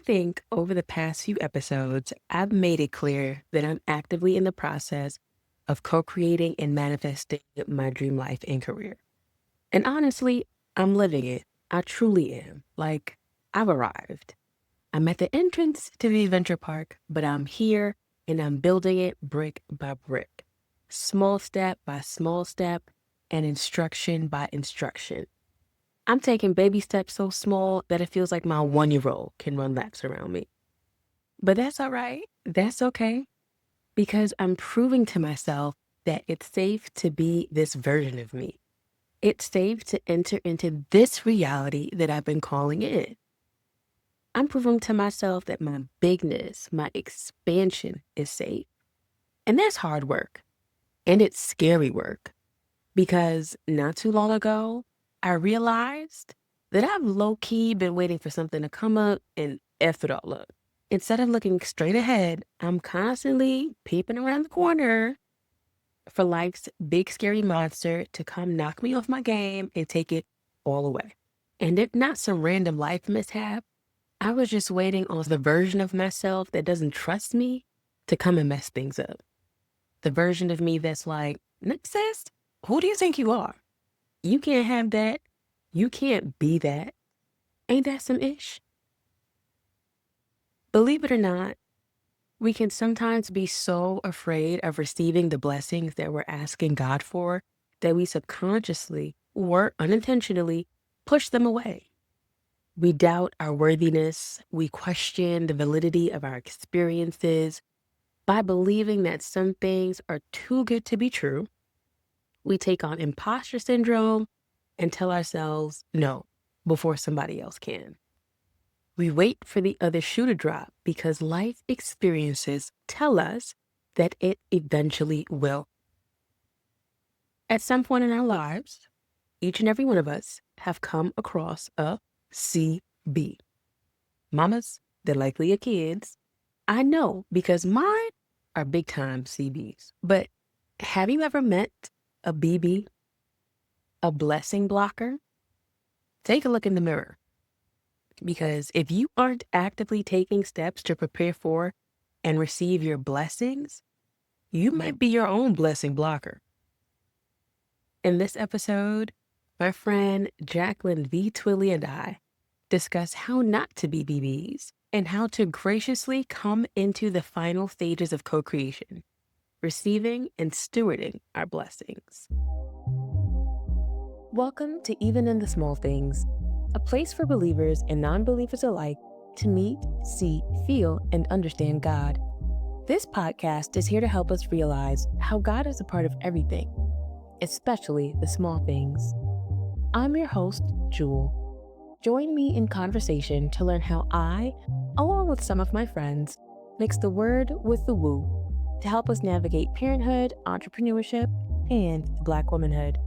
think over the past few episodes, I've made it clear that I'm actively in the process of co creating and manifesting my dream life and career. And honestly, I'm living it. I truly am. Like, I've arrived. I'm at the entrance to the adventure park, but I'm here and I'm building it brick by brick, small step by small step, and instruction by instruction. I'm taking baby steps so small that it feels like my 1 year old can run laps around me. But that's all right. That's okay. Because I'm proving to myself that it's safe to be this version of me. It's safe to enter into this reality that I've been calling in. I'm proving to myself that my bigness, my expansion is safe. And that's hard work. And it's scary work. Because not too long ago, I realized that I've low-key been waiting for something to come up and F it all up. Instead of looking straight ahead, I'm constantly peeping around the corner for life's big scary monster to come knock me off my game and take it all away. And if not some random life mishap, I was just waiting on the version of myself that doesn't trust me to come and mess things up. The version of me that's like, sis, who do you think you are? You can't have that. You can't be that. Ain't that some ish? Believe it or not, we can sometimes be so afraid of receiving the blessings that we're asking God for that we subconsciously or unintentionally push them away. We doubt our worthiness. We question the validity of our experiences. By believing that some things are too good to be true, we take on imposter syndrome and tell ourselves no before somebody else can. We wait for the other shoe to drop because life experiences tell us that it eventually will. At some point in our lives, each and every one of us have come across a CB. Mamas, they're likely your kids. I know because mine are big time CBs. But have you ever met a BB, a blessing blocker? Take a look in the mirror. Because if you aren't actively taking steps to prepare for and receive your blessings, you might be your own blessing blocker. In this episode, my friend Jacqueline V, Twillie, and I discuss how not to be BBs and how to graciously come into the final stages of co-creation, receiving and stewarding our blessings. Welcome to Even in the Small Things, a place for believers and non-believers alike to meet, see, feel, and understand God. This podcast is here to help us realize how God is a part of everything, especially the small things. I'm your host, Jewelle. Join me in conversation to learn how I, along with some of my friends, mix the word with the woo to help us navigate parenthood, entrepreneurship, and Black womanhood.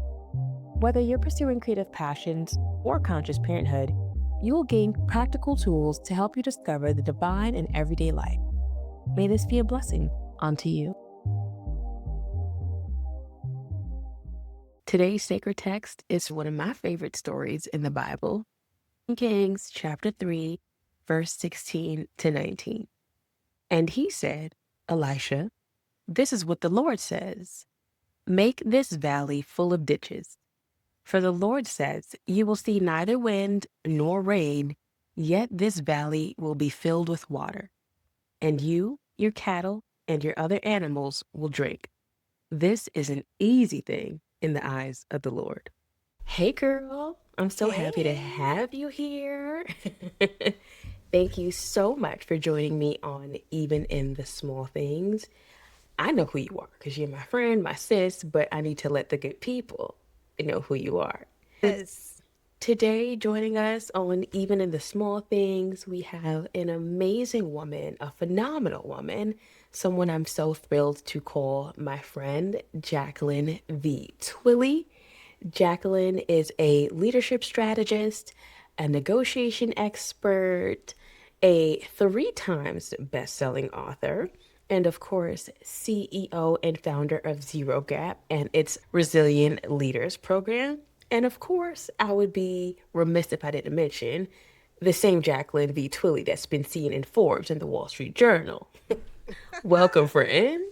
Whether you're pursuing creative passions or conscious parenthood, you will gain practical tools to help you discover the divine in everyday life. May this be a blessing unto you. Today's sacred text is one of my favorite stories in the Bible, Kings chapter 3, verse 16 to 19. And he said, Elisha, this is what the Lord says. Make this valley full of ditches. For the Lord says, you will see neither wind nor rain, yet this valley will be filled with water. And you, your cattle, and your other animals will drink. This is an easy thing in the eyes of the Lord. Hey girl, I'm so happy to have you here. Thank you so much for joining me on Even in the Small Things. I know who you are because you're my friend, my sis, but I need to let the good people know who you are. Yes. Today, joining us on Even in the Small Things, we have an amazing woman, a phenomenal woman, someone I'm so thrilled to call my friend, Jacqueline V. Twillie. Jacqueline is a leadership strategist, a negotiation expert, a 3 times best-selling author, and of course, CEO and founder of Zero Gap and its Resilient Leaders program. And of course, I would be remiss if I didn't mention the same Jacqueline V. Twillie that's been seen in Forbes and the Wall Street Journal. Welcome, friend.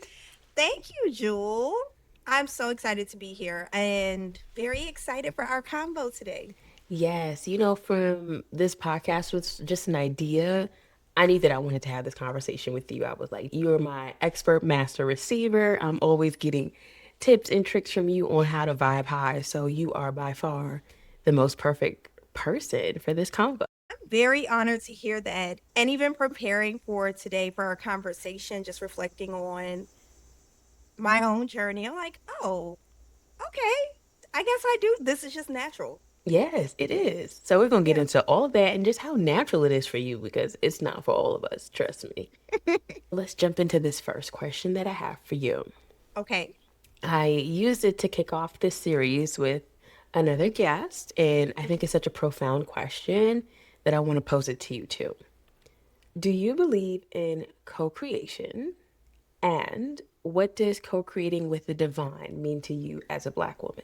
Thank you, Jewel. I'm so excited to be here and very excited for our combo today. Yes, from this podcast was just an idea. I knew that I wanted to have this conversation with you. I was like, you are my expert master receiver. I'm always getting tips and tricks from you on how to vibe high. So you are by far the most perfect person for this convo. Very honored to hear that. And even preparing for today for our conversation, just reflecting on my own journey, I'm like, oh, okay. I guess I do. This is just natural. Yes, it is. So we're going to get Yeah. into all of that and just how natural it is for you because it's not for all of us, trust me. Let's jump into this first question that I have for you. Okay. I used it to kick off this series with another guest, and I think it's such a profound question that I want to pose it to you too. Do you believe in co creation? And what does co creating with the divine mean to you as a Black woman?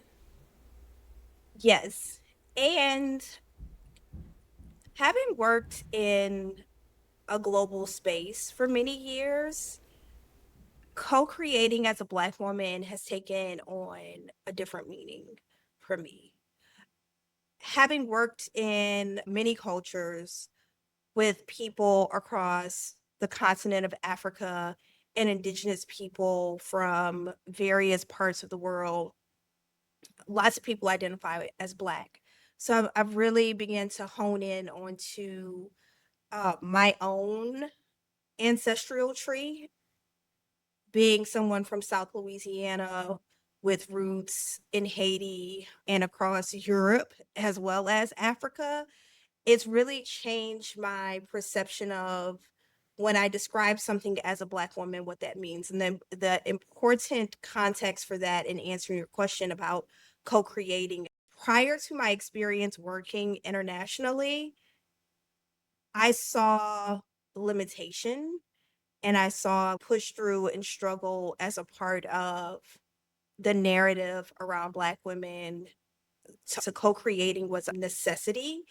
Yes. And having worked in a global space for many years, co-creating as a Black woman has taken on a different meaning for me. Having worked in many cultures with people across the continent of Africa and indigenous people from various parts of the world, lots of people identify as Black. So I've really began to hone in onto my own ancestral tree, being someone from South Louisiana with roots in Haiti and across Europe as well as Africa. It's really changed my perception of when I describe something as a Black woman, what that means. And then the important context for that in answering your question about co creating. Prior to my experience working internationally, I saw limitation and I saw push through and struggle as a part of the narrative around Black women. To co-creating was a necessity.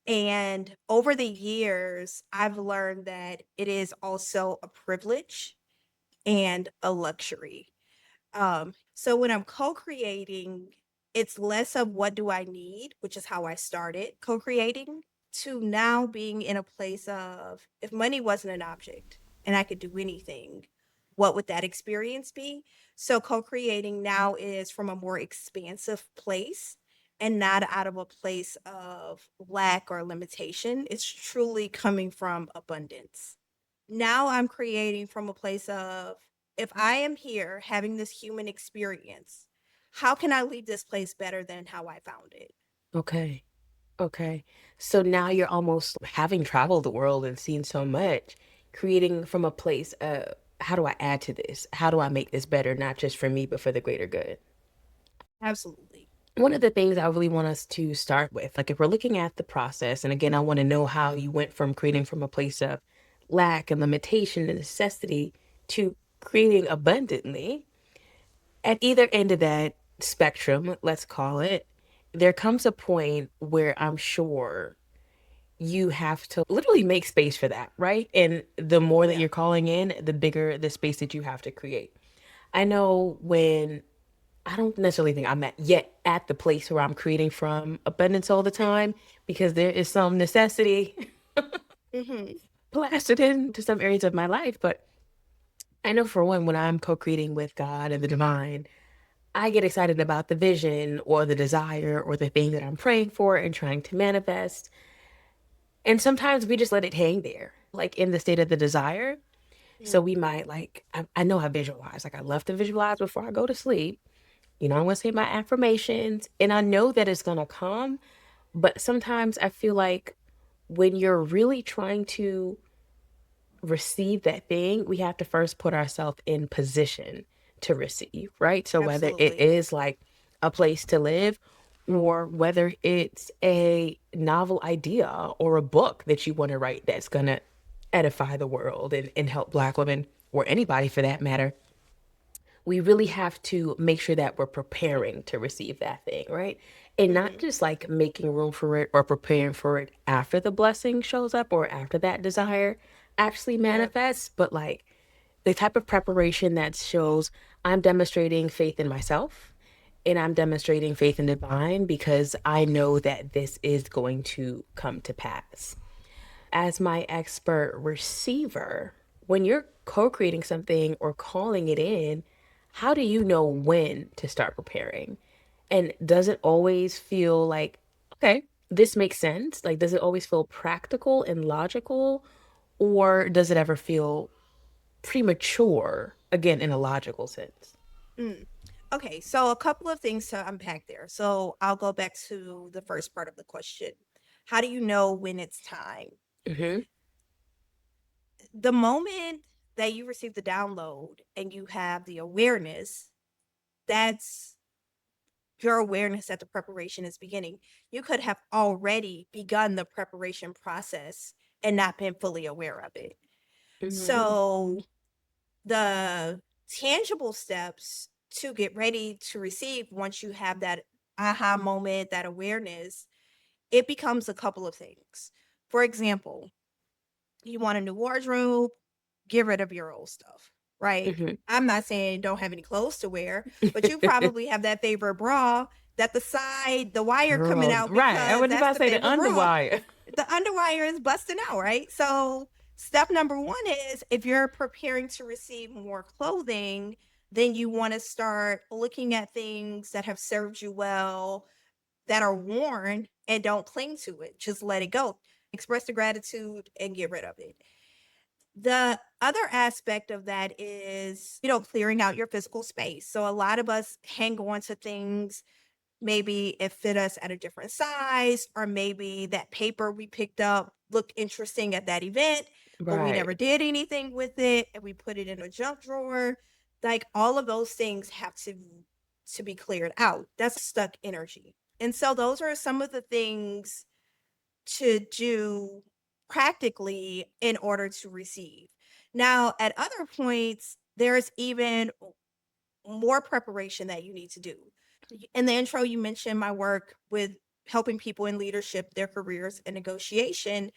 And over the years, I've learned that it is also a privilege and a luxury. So when I'm co-creating, it's less of what do I need, which is how I started co-creating, to now being in a place of if money wasn't an object and I could do anything, what would that experience be? So co-creating now is from a more expansive place and not out of a place of lack or limitation. It's truly coming from abundance. Now I'm creating from a place of if I am here having this human experience, how can I leave this place better than how I found it? Okay. Okay. So now you're almost having traveled the world and seen so much, creating from a place of how do I add to this? How do I make this better, not just for me, but for the greater good? Absolutely. One of the things I really want us to start with, like if we're looking at the process, and again, I want to know how you went from creating from a place of lack and limitation and necessity to creating abundantly. At either end of that spectrum, let's call it, there comes a point where I'm sure you have to literally make space for that, right? And the more that Yeah. you're calling in, the bigger the space that you have to create. I know when I don't necessarily think I'm yet at the place where I'm creating from abundance all the time because there is some necessity Hmm. plastered into some areas of my life. But I know for one, when I'm co creating with God and the divine, I get excited about the vision or the desire or the thing that I'm praying for and trying to manifest. And sometimes we just let it hang there, like in the state of the desire. So we might I know I visualize, like I love to visualize before I go to sleep. I'm going to say my affirmations and I know that it's going to come. But sometimes I feel like when you're really trying to receive that thing, we have to first put ourselves in position to receive, right? So whether it Absolutely. is like a place to live or whether it's a novel idea or a book that you want to write that's going to edify the world and help Black women or anybody for that matter, we really have to make sure that we're preparing to receive that thing, right? And not Mhm. just like making room for it or preparing for it after the blessing shows up or after that desire actually Yeah. manifests, but like the type of preparation that shows I'm demonstrating faith in myself and I'm demonstrating faith in divine because I know that this is going to come to pass. As my expert receiver, when you're co creating something or calling it in, how do you know when to start preparing? And does it always feel like, okay, this makes sense? Like, does it always feel practical and logical? Or does it ever feel premature, again, in a logical sense? Mm. Okay, so a couple of things to unpack there. So I'll go back to the first part of the question. How do you know when it's time? Mm-hmm. The moment that you receive the download and you have the awareness, that's your awareness that the preparation is beginning. You could have already begun the preparation process and not been fully aware of it. Mm-hmm. So the tangible steps to get ready to receive once you have that aha moment, that awareness, it becomes a couple of things. For example, you want a new wardrobe, get rid of your old stuff, right? Mm-hmm. I'm not saying don't have any clothes to wear, but you probably have that favorite bra that the wire coming Girl, out right. I because was that's about to the say the favorite bra. underwire. The underwire is busting out, right? So, step number one is if you're preparing to receive more clothing, then you want to start looking at things that have served you well, that are worn, and don't cling to it. Just let it go. Express the gratitude and get rid of it. The other aspect of that is, clearing out your physical space. So a lot of us hang on to things. Maybe it fit us at a different size, or maybe that paper we picked up looked interesting at that event, but we never Right. did anything with it and we put it in a junk drawer. Like all of those things have to be cleared out. That's stuck energy. And so those are some of the things to do practically in order to receive. Now, at other points, there's even more preparation that you need to do. In the intro, you mentioned my work with helping people in leadership, their careers, and negotiation.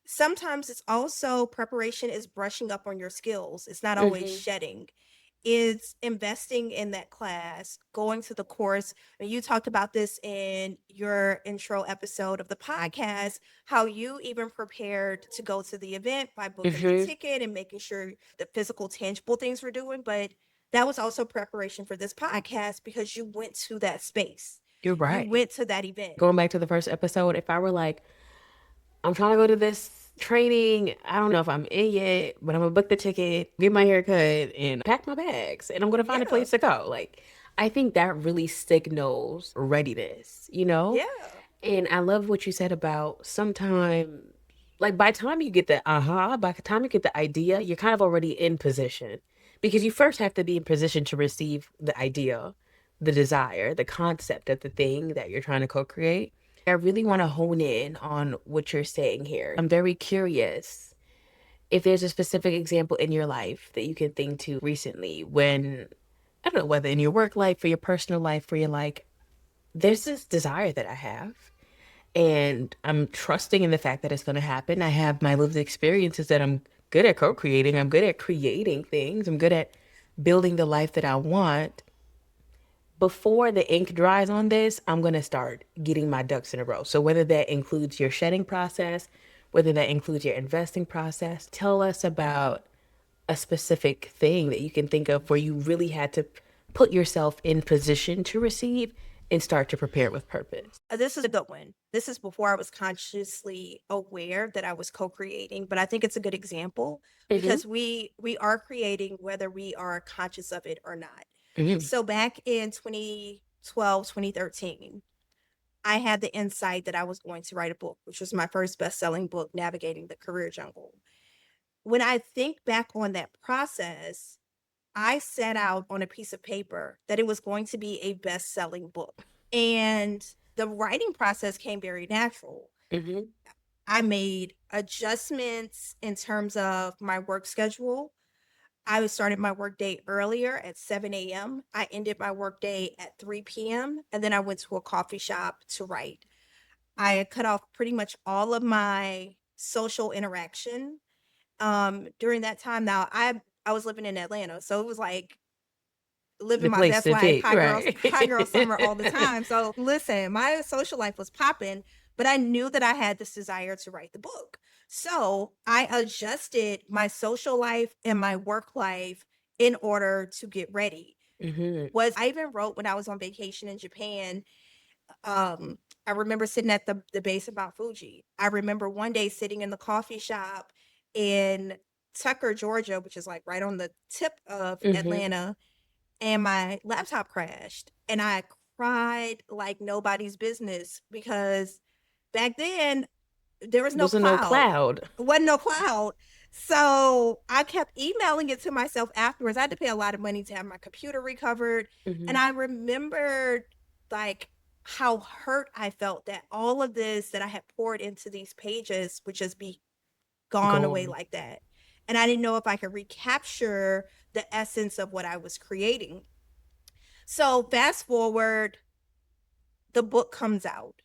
Sometimes it's also preparation is brushing up on your skills. It's not always Mm-hmm. shedding. It's investing in that class, going to the course. And you talked about this in your intro episode of the podcast, how you even prepared to go to the event by booking the Mm-hmm. ticket and making sure the physical, tangible things were doing. But that was also preparation for this podcast because you went to that space. You're You right. went to that event. Going back to the first episode, if I were like, I'm trying to go to this training, I don't know if I'm in yet, but I'm gonna book the ticket, get my hair cut, and pack my bags, and I'm gonna find a Yeah. place to go. Like, I think that really signals readiness, you know? Yeah. And I love what you said about sometime, like by the time you get the by the time you get the idea, you're kind of already in position because you first have to be in position to receive the idea, the desire, the concept of the thing that you're trying to co create. I really want to hone in on what you're saying here. I'm very curious if there's a specific example in your life that you can think to recently when, I don't know, whether in your work life or your personal life, where you're like, there's this desire that I have and I'm trusting in the fact that it's going to happen. I have my lived experiences that I'm good at co creating, I'm good at creating things, I'm good at building the life that I want. Before the ink dries on this, I'm going to start getting my ducks in a row. So, whether that includes your shedding process, whether that includes your investing process, tell us about a specific thing that you can think of where you really had to put yourself in position to receive and start to prepare with purpose. This is a good one. This is before I was consciously aware that I was co-creating, but I think it's a good example Mm-hmm. because we are creating whether we are conscious of it or not. Mm-hmm. So back in 2012, 2013, I had the insight that I was going to write a book, which was my first best-selling book, Navigating the Career Jungle. When I think back on that process, I set out on a piece of paper that it was going to be a best-selling book. And the writing process came very natural. Mm-hmm. I made adjustments in terms of my work schedule. I started my workday earlier at 7 a.m. I ended my workday at 3 p.m. And then I went to a coffee shop to write. I had cut off pretty much all of my social interaction during that time. Now I was living in Atlanta, so it was like living The my place best to life, be, right? high girl summer all the time. So listen, my social life was popping, but I knew that I had this desire to write the book. So I adjusted my social life and my work life in order to get ready. Hmm. Was I even wrote when I was on vacation in Japan. I remember sitting at the base of Mount Fuji. I remember one day sitting in the coffee shop in Tucker, Georgia, which is like right on the tip of Hmm. Atlanta, and my laptop crashed. And I cried like nobody's business because back then there was no Wasn't no cloud. cloud. It wasn't no cloud. So I kept emailing it to myself afterwards. I had to pay a lot of money to have my computer recovered. And Hmm. I remembered like how hurt I felt that all of this that I had poured into these pages would just be gone away Gone. like that. And I didn't know if I could recapture the essence of what I was creating. So fast forward, the book comes out.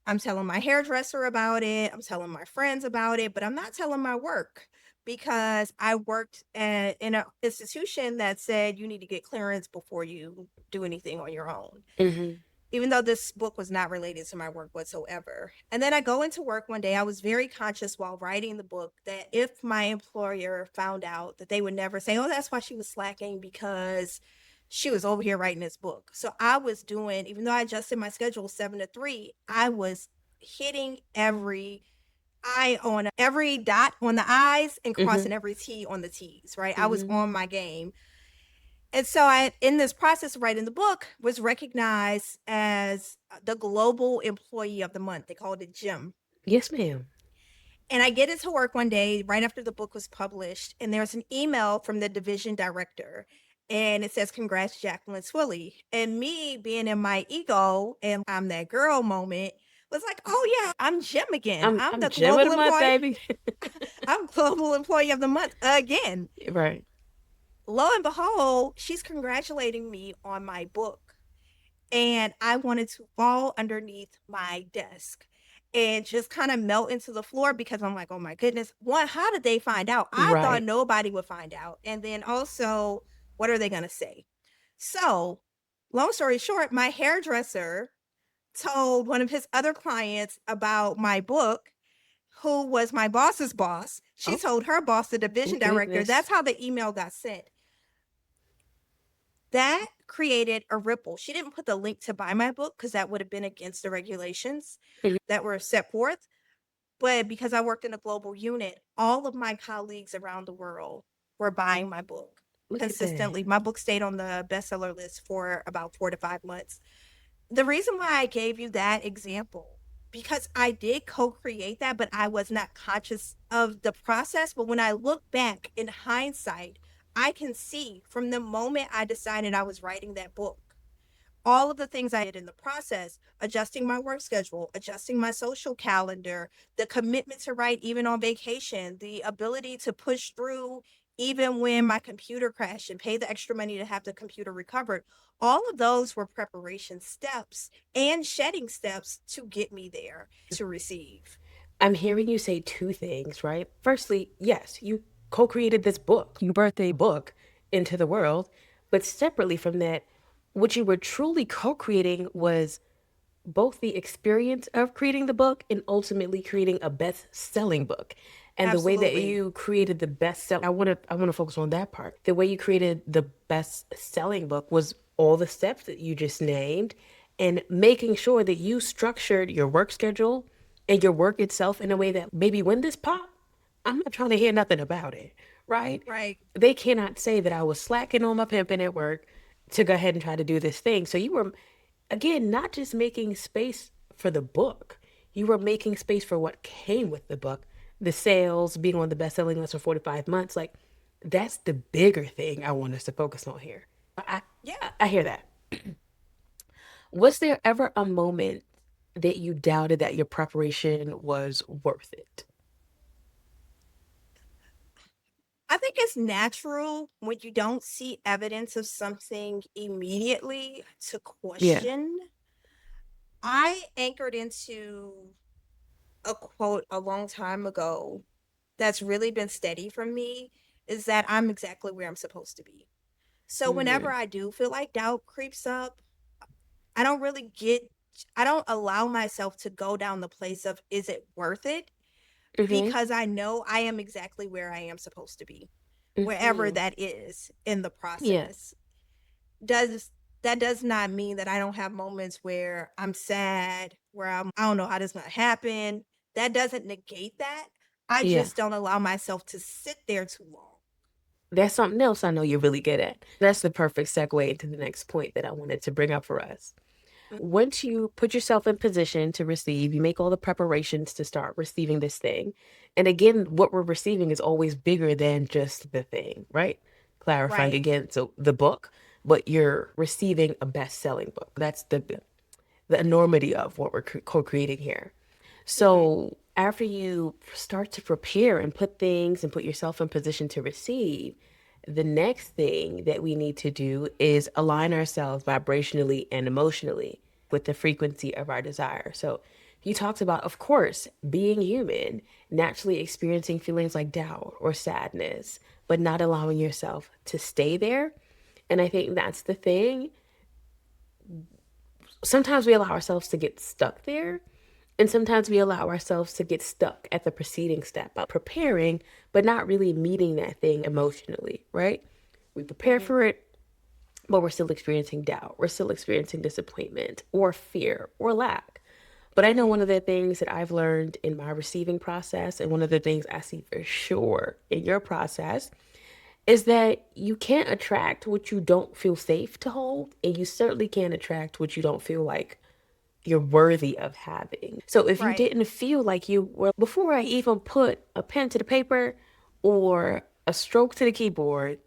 I'm telling my hairdresser about it. I'm telling my friends about it, but I'm not telling my work because I worked in an institution that said you need to get clearance before you do anything on your own, Hmm. even though this book was not related to my work whatsoever. And then I go into work one day. I was very conscious while writing the book that if my employer found out, that they would never say, oh, that's why she was slacking because she was over here writing this book. So I was doing, even though I adjusted my schedule 7 to 3, I was hitting every dot on the I's and Hmm. crossing every T on the T's, right? I was Hmm. on my game. And so I, in this process of writing the book, was recognized as the global employee of the month. They called it Jim. Yes, ma'am. And I get into work one day right after the book was published, and there's an email from the division director. And it says, congrats, Jacqueline Twillie. And me being in my ego and I'm that girl moment was like, oh yeah, I'm Jim again. I'm I'm the Gem of the global month, employee. baby. I'm global employee of the month again. Right. Lo and behold, she's congratulating me on my book. And I wanted to fall underneath my desk and just kind of melt into the floor because I'm like, oh my goodness, one, how did they find out? I thought Right. nobody would find out. And then also, what are they going to say? So, long story short, my hairdresser told one of his other clients about my book, who was my boss's boss. She Oh, told her boss, the division director. goodness. That's how the email got sent. That created a ripple. She didn't put the link to buy my book because that would have been against the regulations Mhm. that were set forth. But because I worked in a global unit, all of my colleagues around the world were buying my book Look at that. consistently. My book stayed on the bestseller list for about 4 to 5 months. The reason why I gave you that example, because I did co-create that, but I was not conscious of the process. But when I look back in hindsight, I can see from the moment I decided I was writing that book, all of the things I did in the process, adjusting my work schedule, adjusting my social calendar, the commitment to write even on vacation, the ability to push through even when my computer crashed and pay the extra money to have the computer recovered. All of those were preparation steps and shedding steps to get me there to receive. I'm hearing you say two things, right? Firstly, yes, you co created this book, you birthed a book into the world. But separately from that, what you were truly co creating was both the experience of creating the book and ultimately creating a best-selling book. And the way that Absolutely. you created the best-selling, I want to focus on that part. The way you created the best-selling book was all the steps that you just named and making sure that you structured your work schedule and your work itself in a way that maybe when this pop, I'm not trying to hear nothing about it, right? Right. They cannot say that I was slacking on my pimping at work to go ahead and try to do this thing. So you were, again, not just making space for the book, you were making space for what came with the book. The sales, being on the best selling list for 45 months, like that's the bigger thing I want us to focus on here. I, Yeah. I hear that. Was there ever a moment that you doubted that your preparation was worth it? I think it's natural when you don't see evidence of something immediately to Yeah. question. I anchored into a quote a long time ago that's really been steady for me is that I'm exactly where I'm supposed to be. So whenever Mm-hmm. I do feel like doubt creeps up, I don't really get I don't allow myself to go down the place of is it worth it? Mm-hmm. Because I know I am exactly where I am supposed to be, wherever Mm-hmm. that is in the Yeah. process. Does that does not mean that I don't have moments where I'm sad, where I don't know how this gonna happen. That doesn't negate that. I Yeah. just don't allow myself to sit there too long. That's something else I know you're really good at. That's the perfect segue into the next point that I wanted to bring up for us. Mm, Once you put yourself in position to receive, you make all the preparations to start receiving this thing. And again, what we're receiving is always bigger than just the thing, right? Clarifying right. again, so the book, but you're receiving a best-selling book. That's the enormity of what we're co-creating here. Mhm. So after you start to prepare and put things and put yourself in position to receive, the next thing that we need to do is align ourselves vibrationally and emotionally with the frequency of our desire. So you talked about, of course, being human, naturally experiencing feelings like doubt or sadness, but not allowing yourself to stay there. And I think that's the thing. Sometimes we allow ourselves to get stuck there, and sometimes we allow ourselves to get stuck at the preceding step of preparing, but not really meeting that thing emotionally, right? We prepare Mhm. for it, but we're still experiencing doubt. We're still experiencing disappointment or fear or lack. But I know Mhm. one of the things that I've learned in my receiving process, and one of the things I see for sure in your process, is that you can't attract what you don't feel safe to hold, and you certainly can't attract what you don't feel like you're worthy of having. So if you Right. didn't feel like you were, before I even put a pen to the paper or a stroke to the keyboard,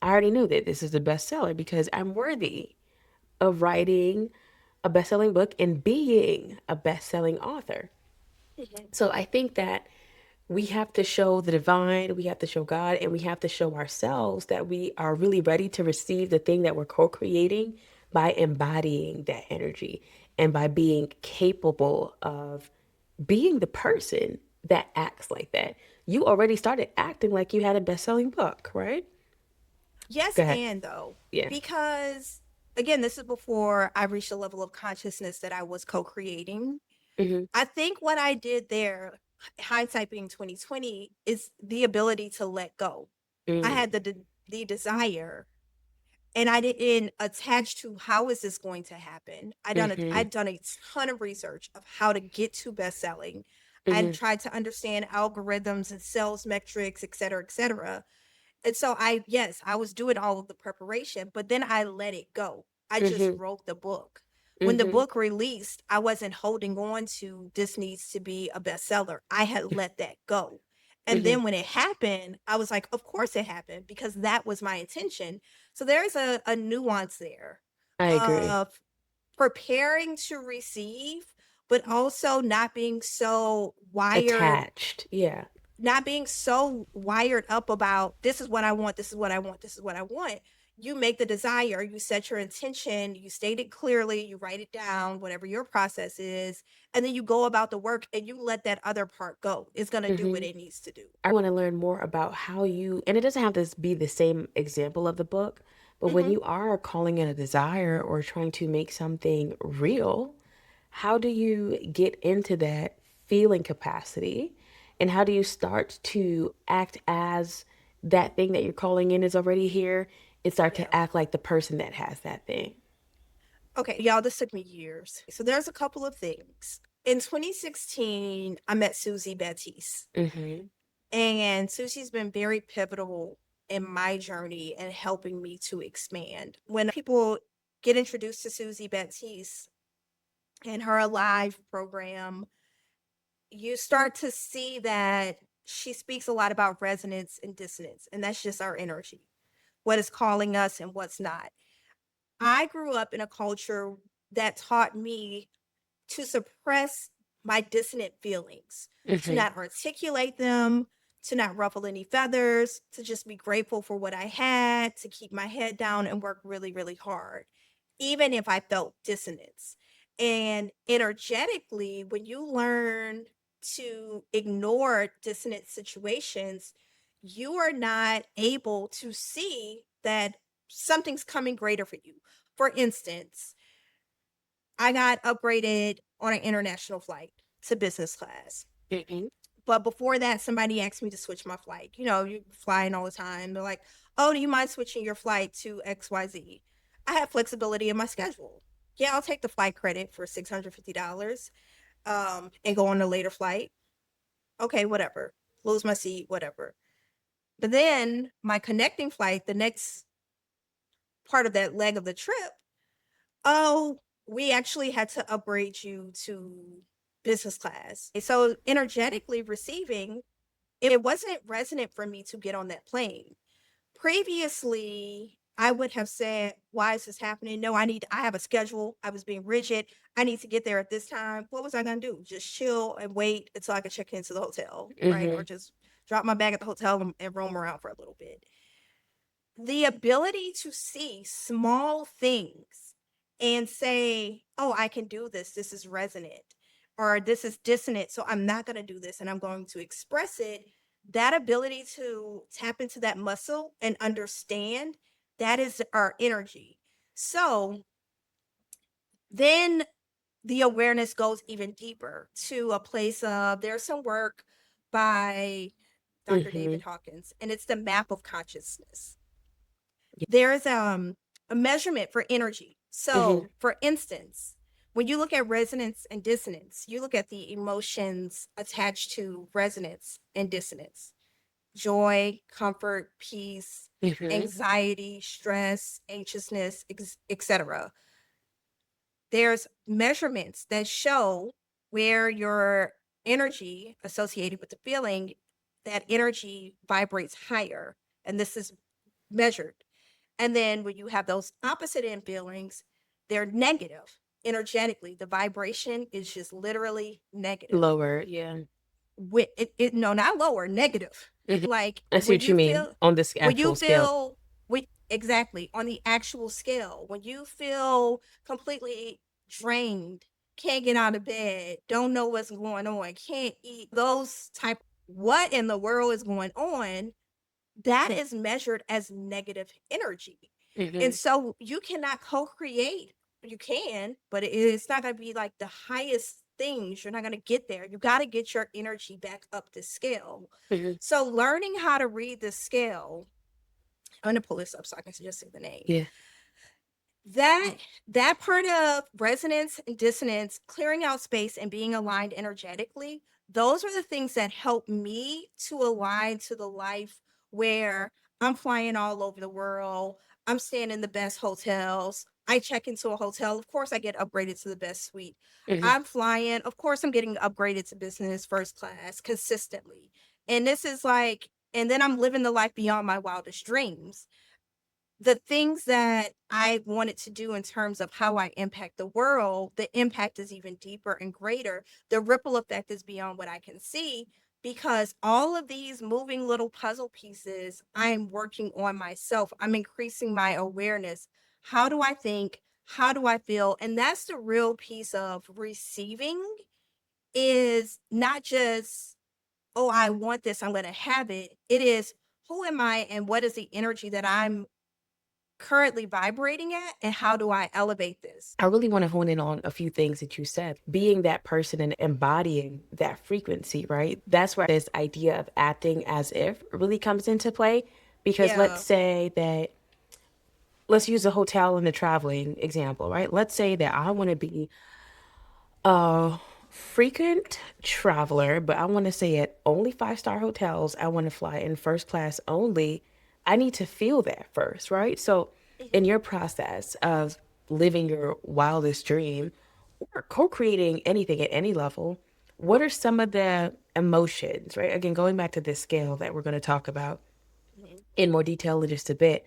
I already knew that this is a bestseller because I'm worthy of writing a best-selling book and being a best-selling author. Mhm. So I think that we have to show the divine, we have to show God, and we have to show ourselves that we are really ready to receive the thing that we're co creating by embodying that energy and by being capable of being the person that acts like that. You already started acting like you had a best selling book, right? Yes Go ahead. and though, Yeah. because again, this is before I reached a level of consciousness that I was co-creating. Mm-hmm. I think what I did there, hindsight being 2020, is the ability to let go. I Mm-hmm. had the desire and I didn't attach to how is this going to happen. Mm-hmm. I'd done a ton of research of how to get to best selling. I Mm-hmm. tried to understand algorithms and sales metrics, et cetera, et cetera. And so I yes, I was doing all of the preparation, but then I let it go. I just Mm-hmm. wrote the book. When the Mm-hmm. book released, I wasn't holding on to this needs to be a bestseller. I had let that go. And Mm-hmm. then when it happened, I was like, of course it happened because that was my intention. So there's a nuance there I agree. of preparing to receive, but also not being so wired Attached. Yeah. not being so wired up about this is what I want, this is what I want, this is what I want. You make the desire, you set your intention, you state it clearly, you write it down, whatever your process is, and then you go about the work and you let that other part go. It's going to do what Mm-hmm. it needs to do. I want to learn more about how you, and it doesn't have to be the same example of the book, but when Mhm. you are calling it a desire or trying to make something real, how do you get into that feeling capacity? And how do you start to act as that thing that you're calling in is already here and start Yeah. to act like the person that has that thing? Okay, y'all, this took me years. So there's a couple of things. In 2016, I met Susie Baptiste. Mm-hmm. And Susie's been very pivotal in my journey and helping me to expand. When people get introduced to Susie Baptiste and her Alive program, you start to see that she speaks a lot about resonance and dissonance, and that's just our energy, what is calling us and what's not. I grew up in a culture that taught me to suppress my dissonant feelings, to Mm-hmm. not articulate them, to not ruffle any feathers, to just be grateful for what I had, to keep my head down and work really, really hard, even if I felt dissonance. And energetically, when you learn to ignore dissonant situations, you are not able to see that something's coming greater for you. For instance, I got upgraded on an international flight to business class. Mhm. But before that, somebody asked me to switch my flight. You know, you're flying all the time. They're like, oh, do you mind switching your flight to XYZ? I have flexibility in my schedule. Yeah, I'll take the flight credit for $650 and go on a later flight. Okay, whatever. Lose my seat, whatever. But then my connecting flight, the next part of that leg of the trip, oh, we actually had to upgrade you to business class. So energetically receiving, it wasn't resonant for me to get on that plane. Previously, I would have said, why is this happening? No, I have a schedule. I was being rigid. I need to get there at this time. What was I going to do? Just chill and wait until I could check into the hotel, right? Or Mhm. just drop my bag at the hotel and roam around for a little bit. The ability to see small things and say, oh, I can do this. This is resonant or this is dissonant. So I'm not going to do this and I'm going to express it. That ability to tap into that muscle and understand, that is our energy. So then the awareness goes even deeper to a place of there's some work by Dr. David Mhm. Hawkins, and it's the map of consciousness. Yeah. There's a measurement for energy. Mhm. So, for instance, when you look at resonance and dissonance, you look at the emotions attached to resonance and dissonance: joy, comfort, peace, Mhm. anxiety, stress, anxiousness, etc. There's measurements that show where your energy associated with the feeling, that energy vibrates higher. And this is measured. And then when you have those opposite end feelings, they're negative energetically. The vibration is just literally negative. Lower, yeah. No, not lower, negative. Mhm. Like I see what you mean on this when you actual scale. feel exactly on the actual scale, when you feel completely drained, can't get out of bed, don't know what's going on, can't eat, those type, what in the world is going on? That is measured as negative energy. And Mhm. so you cannot co-create. You can, but it's not going to be like the highest things. You're not going to get there. You got to get your energy back up the scale. Mhm. So learning how to read the scale, I'm going to pull this up so I can just say the name. Yeah. that that part of resonance and dissonance, clearing out space and being aligned energetically, those are the things that help me to align to the life where I'm flying all over the world, I'm staying in the best hotels, I check into a hotel, of course I get upgraded to the best suite, Mhm. I'm flying, of course I'm getting upgraded to business first class consistently. And this is like, and then I'm living the life beyond my wildest dreams. The things that I wanted to do in terms of how I impact the world, the impact is even deeper and greater. The ripple effect is beyond what I can see, because all of these moving little puzzle pieces, I'm working on myself. I'm increasing my awareness. How do I think? How do I feel? And that's the real piece of receiving, is not just, oh, I want this, I'm going to have it. It is, who am I and what is the energy that I'm currently vibrating at, and how do I elevate this? I really want to hone in on a few things that you said. Being that person and embodying that frequency, right? That's where this idea of acting as if really comes into play. Because let's Yeah. say that, let's use a hotel and the traveling example, right? Let's say that I want to be a frequent traveler, but I want to say at only five-star hotels. I want to fly in first class only. I need to feel that first, right? So, in Mhm. your process of living your wildest dream or co creating anything at any level, what are some of the emotions, right? Again, going back to this scale that we're going to talk about Mhm. in more detail in just a bit,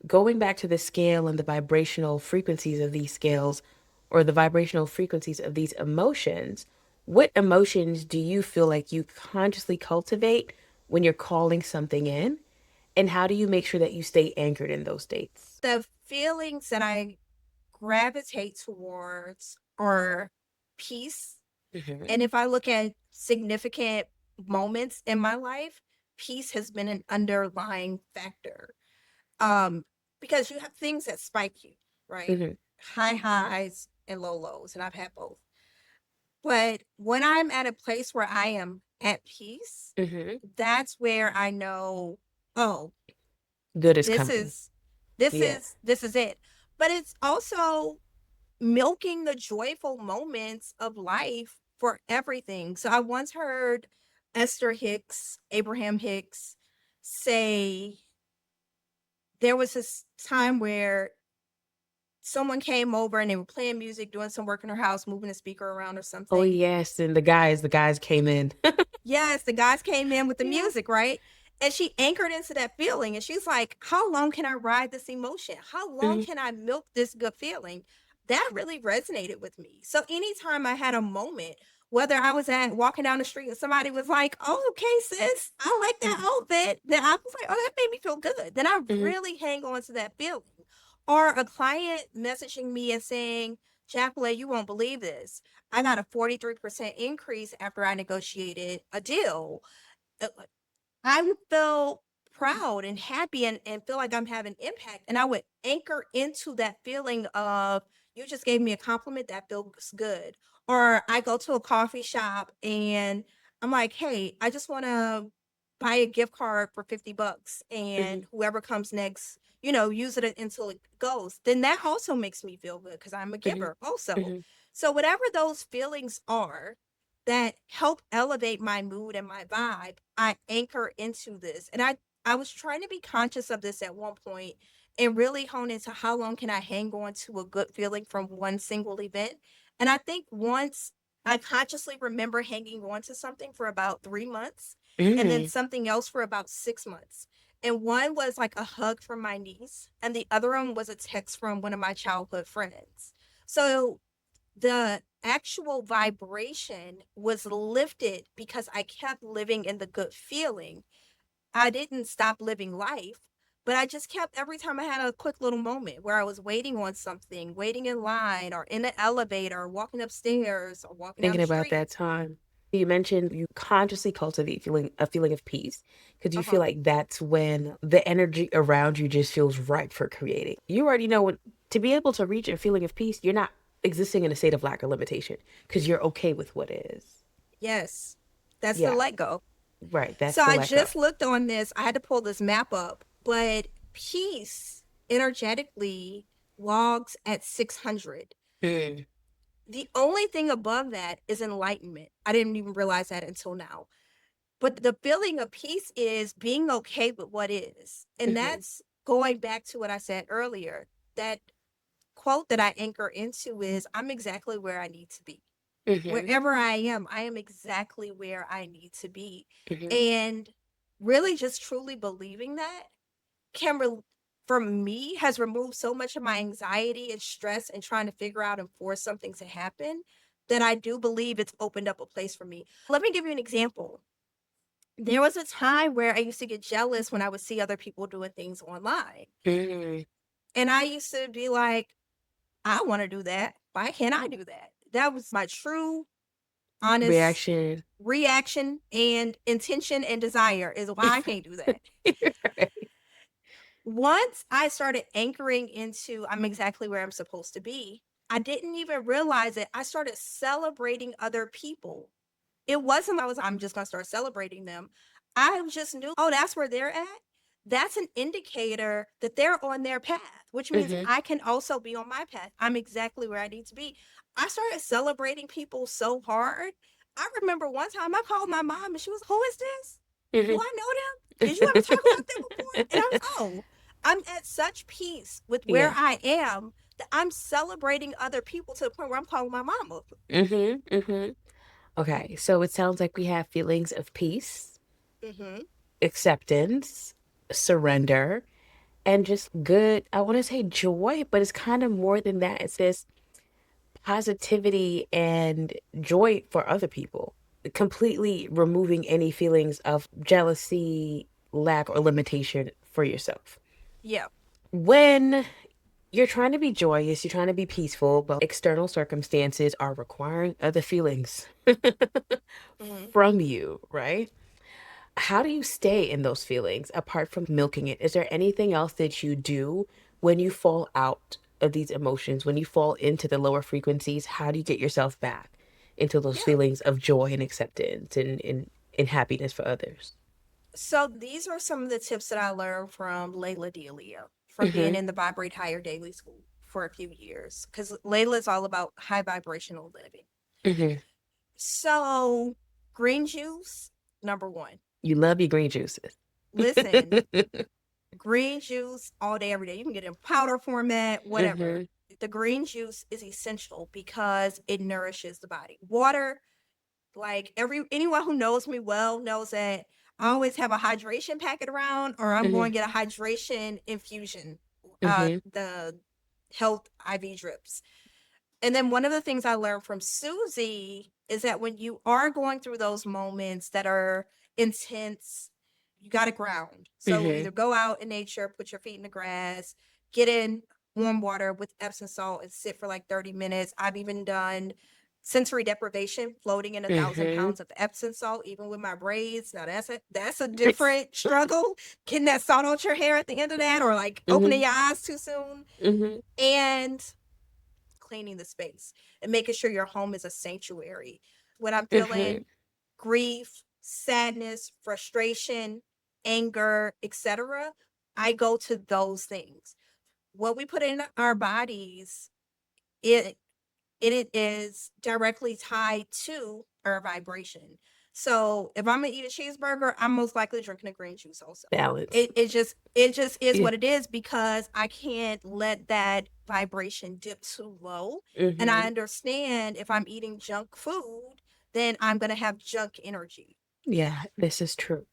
going back to the scale and the vibrational frequencies of these scales or the vibrational frequencies of these emotions, what emotions do you feel like you consciously cultivate when you're calling something in? And how do you make sure that you stay anchored in those states? The feelings that I gravitate towards are peace. Hmm. And if I look at significant moments in my life, peace has been an underlying factor. Um, because you have things that spike you, right? Hmm. High highs and low lows, and I've had both. But when I'm at a place where I am at peace, Hmm. that's where I know, oh, Good is this coming. is this Yeah. is this is it. But it's also milking the joyful moments of life for everything. So I once heard Esther Hicks, Abraham Hicks, say there was this time where someone came over and they were playing music, doing some work in her house, moving the speaker around or Oh something. yes, and the guys came in. Yes, the guys came in with the Yeah. music, right? And she anchored into that feeling. And she's like, how long can I ride this emotion? How long Hmm. can I milk this good feeling? That really resonated with me. So anytime I had a moment, whether I was at walking down the street and somebody was like, oh, okay, sis, I like that outfit, then I was like, oh, that made me feel good. Then I Hmm. really hang on to that feeling. Or a client messaging me and saying, Jacqueline, you won't believe this. I got a 43% increase after I negotiated a deal. Uh, I would feel proud and happy and feel like I'm having impact. And I would anchor into that feeling of, you just gave me a compliment that feels good. Or I go to a coffee shop and I'm like, hey, I just want to buy a gift card for 50 bucks. Hmm. And whoever comes next, use it until it goes. Then that also makes me feel good because I'm a Hmm. giver also. Hmm. So, whatever those feelings are, that help elevate my mood and my vibe, I anchor into this. And I was trying to be conscious of this at one point and really hone into how long can I hang on to a good feeling from one single event. And I think once I consciously remember hanging on to something for about 3 months and then Hmm. something else for about 6 months. And one was like a hug from my niece, and the other one was a text from one of my childhood friends. So the actual vibration was lifted because I kept living in the good feeling. I didn't stop living life, but I just kept, every time I had a quick little moment where I was waiting on something, waiting in line or in the elevator, or walking upstairs or walking down Thinking the about street. that time. You mentioned you consciously cultivate a feeling of peace because you feel Uh-huh. like that's when the energy around you just feels right for creating. You already know what to be able to reach a feeling of peace, you're not existing in a state of lack or limitation because you're okay with what is. Yes. That's the Yeah, let go. right. So That's the I let go. just looked on this. I had to pull this map up, but peace energetically logs at 600. Mm, The only thing above that is enlightenment. I didn't even realize that until now. But the feeling of peace is being okay with what is. And mm-hmm, that's going back to what I said earlier. That quote that I anchor into is, I'm exactly where I need to be. mm-hmm, Wherever I am exactly where I need to be. mm-hmm. And really just truly believing that can for me has removed so much of my anxiety and stress and trying to figure out and force something to happen, that I do believe it's opened up a place for me. Let me give you an example. There was a time where I used to get jealous when I would see other people doing things online. Mm. And I used to be like, I want to do that. Why can't I do that? That was my true, honest Reaction. reaction and intention and desire, is why I can't do that. Right. Once I started anchoring into, I'm exactly where I'm supposed to be, I didn't even realize it. I started celebrating other people. It wasn't I'm just gonna start celebrating them. I just knew, oh, that's where they're at. That's an indicator that they're on their path, which means Mm-hmm. I can also be on my path. I'm exactly where I need to be. I started celebrating people so hard. I remember one time I called my mom and she was, who is this? Do I know them? Did you ever talk about them before? And I was, oh, I'm at such peace with where Yeah. I am that I'm celebrating other people to the point where I'm calling my mom up. Mm-hmm. Mm-hmm. Okay, so it sounds like we have feelings of peace, Hmm. acceptance, surrender, and just good, I want to say joy, but it's kind of more than that. It's this positivity and joy for other people. completely removing any feelings of jealousy, lack, or limitation for yourself. Yeah. When you're trying to be joyous, you're trying to be peaceful, but external circumstances are requiring other feelings Hmm. from you, right? How do you stay in those feelings apart from milking it? Is there anything else that you do when you fall out of these emotions, when you fall into the lower frequencies? How do you get yourself back into those Yeah. feelings of joy and acceptance and happiness for others? So these are some of the tips that I learned from Layla Delia from being Mm-hmm. in the Vibrate Higher Daily School for a few years because Layla is all about high vibrational living. Mm-hmm. So, green juice, number one. You love your green juices. Listen, green juice all day, every day. You can get it in powder format, whatever. Mm-hmm. The green juice is essential because it nourishes the body. Water, like anyone who knows me well knows that I always have a hydration packet around, or I'm Mm-hmm. going to get a hydration infusion, Mm-hmm. the health IV drips. And then one of the things I learned from Susie is that when you are going through those moments that are intense, you got to ground. So Mm-hmm. either go out in nature, put your feet in the grass, get in warm water with Epsom salt and sit for like 30 minutes. I've even done sensory deprivation, floating in 1,000 pounds of Epsom salt, even with my braids. Now that's a different struggle. Getting that salt out your hair at the end of that, or like opening Mm-hmm. your eyes too soon. Mm-hmm. And cleaning the space and making sure your home is a sanctuary. When I'm Mm-hmm. feeling grief, sadness, frustration, anger, etc., I go to those things. What we put in our bodies, it it is directly tied to our vibration. So if I'm gonna eat a cheeseburger, I'm most likely drinking a green juice also. Balance. It just is Yeah. what it is because I can't let that vibration dip too low. And I Mm-hmm. understand if I'm eating junk food, then I'm gonna have junk energy. Yeah, this is true.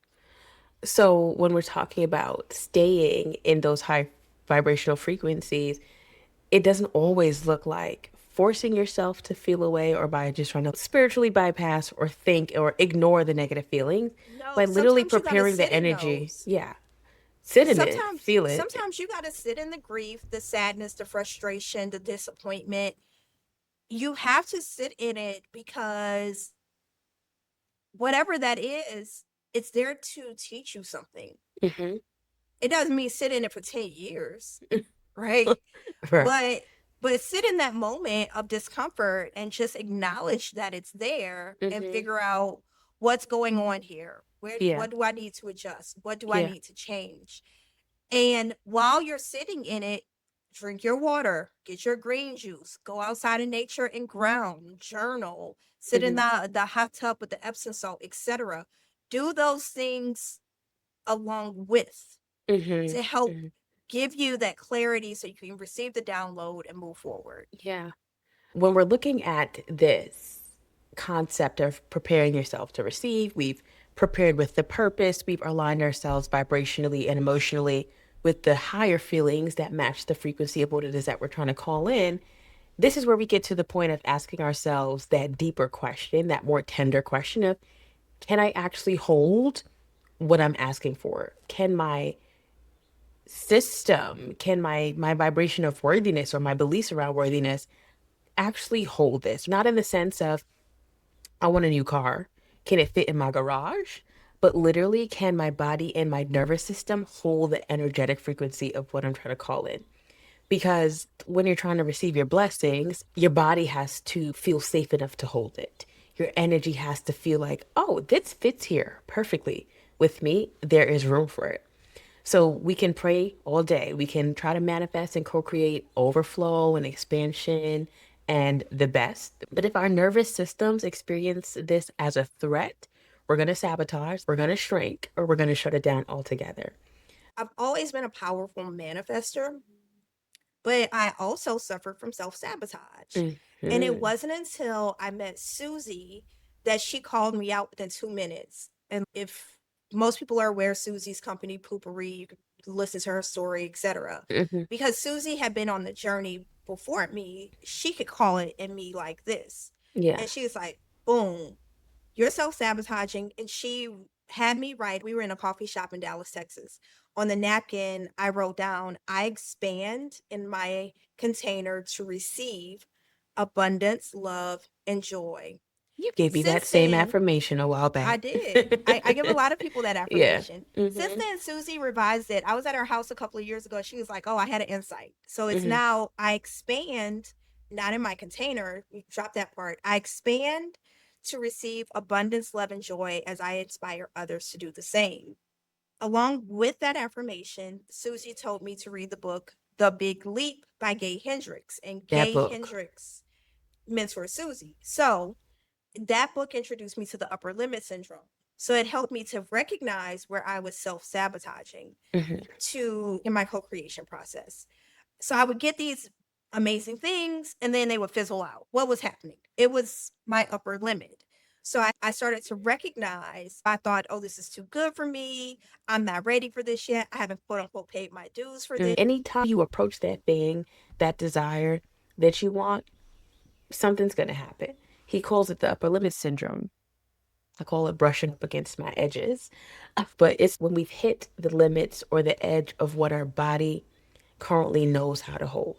So when we're talking about staying in those high vibrational frequencies, it doesn't always look like forcing yourself to feel away or by just trying to spiritually bypass or think or ignore the negative feelings No, by literally sometimes you gotta preparing the sit in energy. those. Yeah. Sit in it, Sometimes feel it. sometimes you gotta sit in the grief, the sadness, the frustration, the disappointment. You have to sit in it because whatever that is, it's there to teach you something. Hmm. It doesn't mean sit in it for 10 years, right? Right. But sit in that moment of discomfort and just acknowledge that it's there and Hmm. figure out what's going on here. Yeah. What do I need to adjust? What do I Yeah. need to change? And while you're sitting in it, drink your water, get your green juice, go outside in nature and ground, journal, sit in Hmm. the hot tub with the Epsom salt, etc. Do those things along with Hmm. to help Hmm. give you that clarity so you can receive the download and move forward. Yeah. When we're looking at this concept of preparing yourself to receive, we've prepared with the purpose, we've aligned ourselves vibrationally and emotionally with the higher feelings that match the frequency of what it is that we're trying to call in. This is where we get to the point of asking ourselves that deeper question, that more tender question of, can I actually hold what I'm asking for? Can my system, can my vibration of worthiness or my beliefs around worthiness actually hold this? Not in the sense of, I want a new car. Can it fit in my garage? But literally, can my body and my nervous system hold the energetic frequency of what I'm trying to call in? Because when you're trying to receive your blessings, your body has to feel safe enough to hold it. Your energy has to feel like, oh, this fits here perfectly with me. There is room for it. So we can pray all day. We can try to manifest and co create overflow and expansion and the best. But if our nervous systems experience this as a threat, we're going to sabotage, we're going to shrink, or we're going to shut it down altogether. I've always been a powerful manifester, but I also suffered from self sabotage. And it Hmm. wasn't until I met Susie that she called me out within 2 minutes. And if most people are aware, Susie's company, Poopery, you can listen to her story, etc. Hmm. Because Susie had been on the journey before me, she could call it in me like this. Yeah. And she was like, boom. You're self-sabotaging. And she had me write, we were in a coffee shop in Dallas, Texas. On the napkin, I wrote down, I expand in my container to receive abundance, love, and joy. You gave me that Since same then, affirmation a while I back. did. I give a lot of people that Yeah. affirmation. Since Mhm. then, Susie revised it. I was at her house a couple of years ago. She was like, "Oh, I had an insight." So it's Mhm. now I expand, not in my container. You drop that part. I expand to receive abundance, love, and joy as I inspire others to do the same. Along with that affirmation, Susie told me to read the book The Big Leap by Gay Hendricks, and That Gay book. Hendricks mentors Susie. So that book introduced me to the upper limit syndrome. So it helped me to recognize where I was self sabotaging Mhm. to in my co-creation process. So I would get these amazing things and then they would fizzle out. What was happening? It was my upper limit. So I started to recognize, I thought, oh, this is too good for me. I'm not ready for this yet. I haven't quote unquote paid my dues for this. Anytime you approach that thing, that desire that you want, something's going to happen. He calls it the upper limit syndrome. I call it brushing up against my edges. But it's when we've hit the limits or the edge of what our body currently knows how to hold.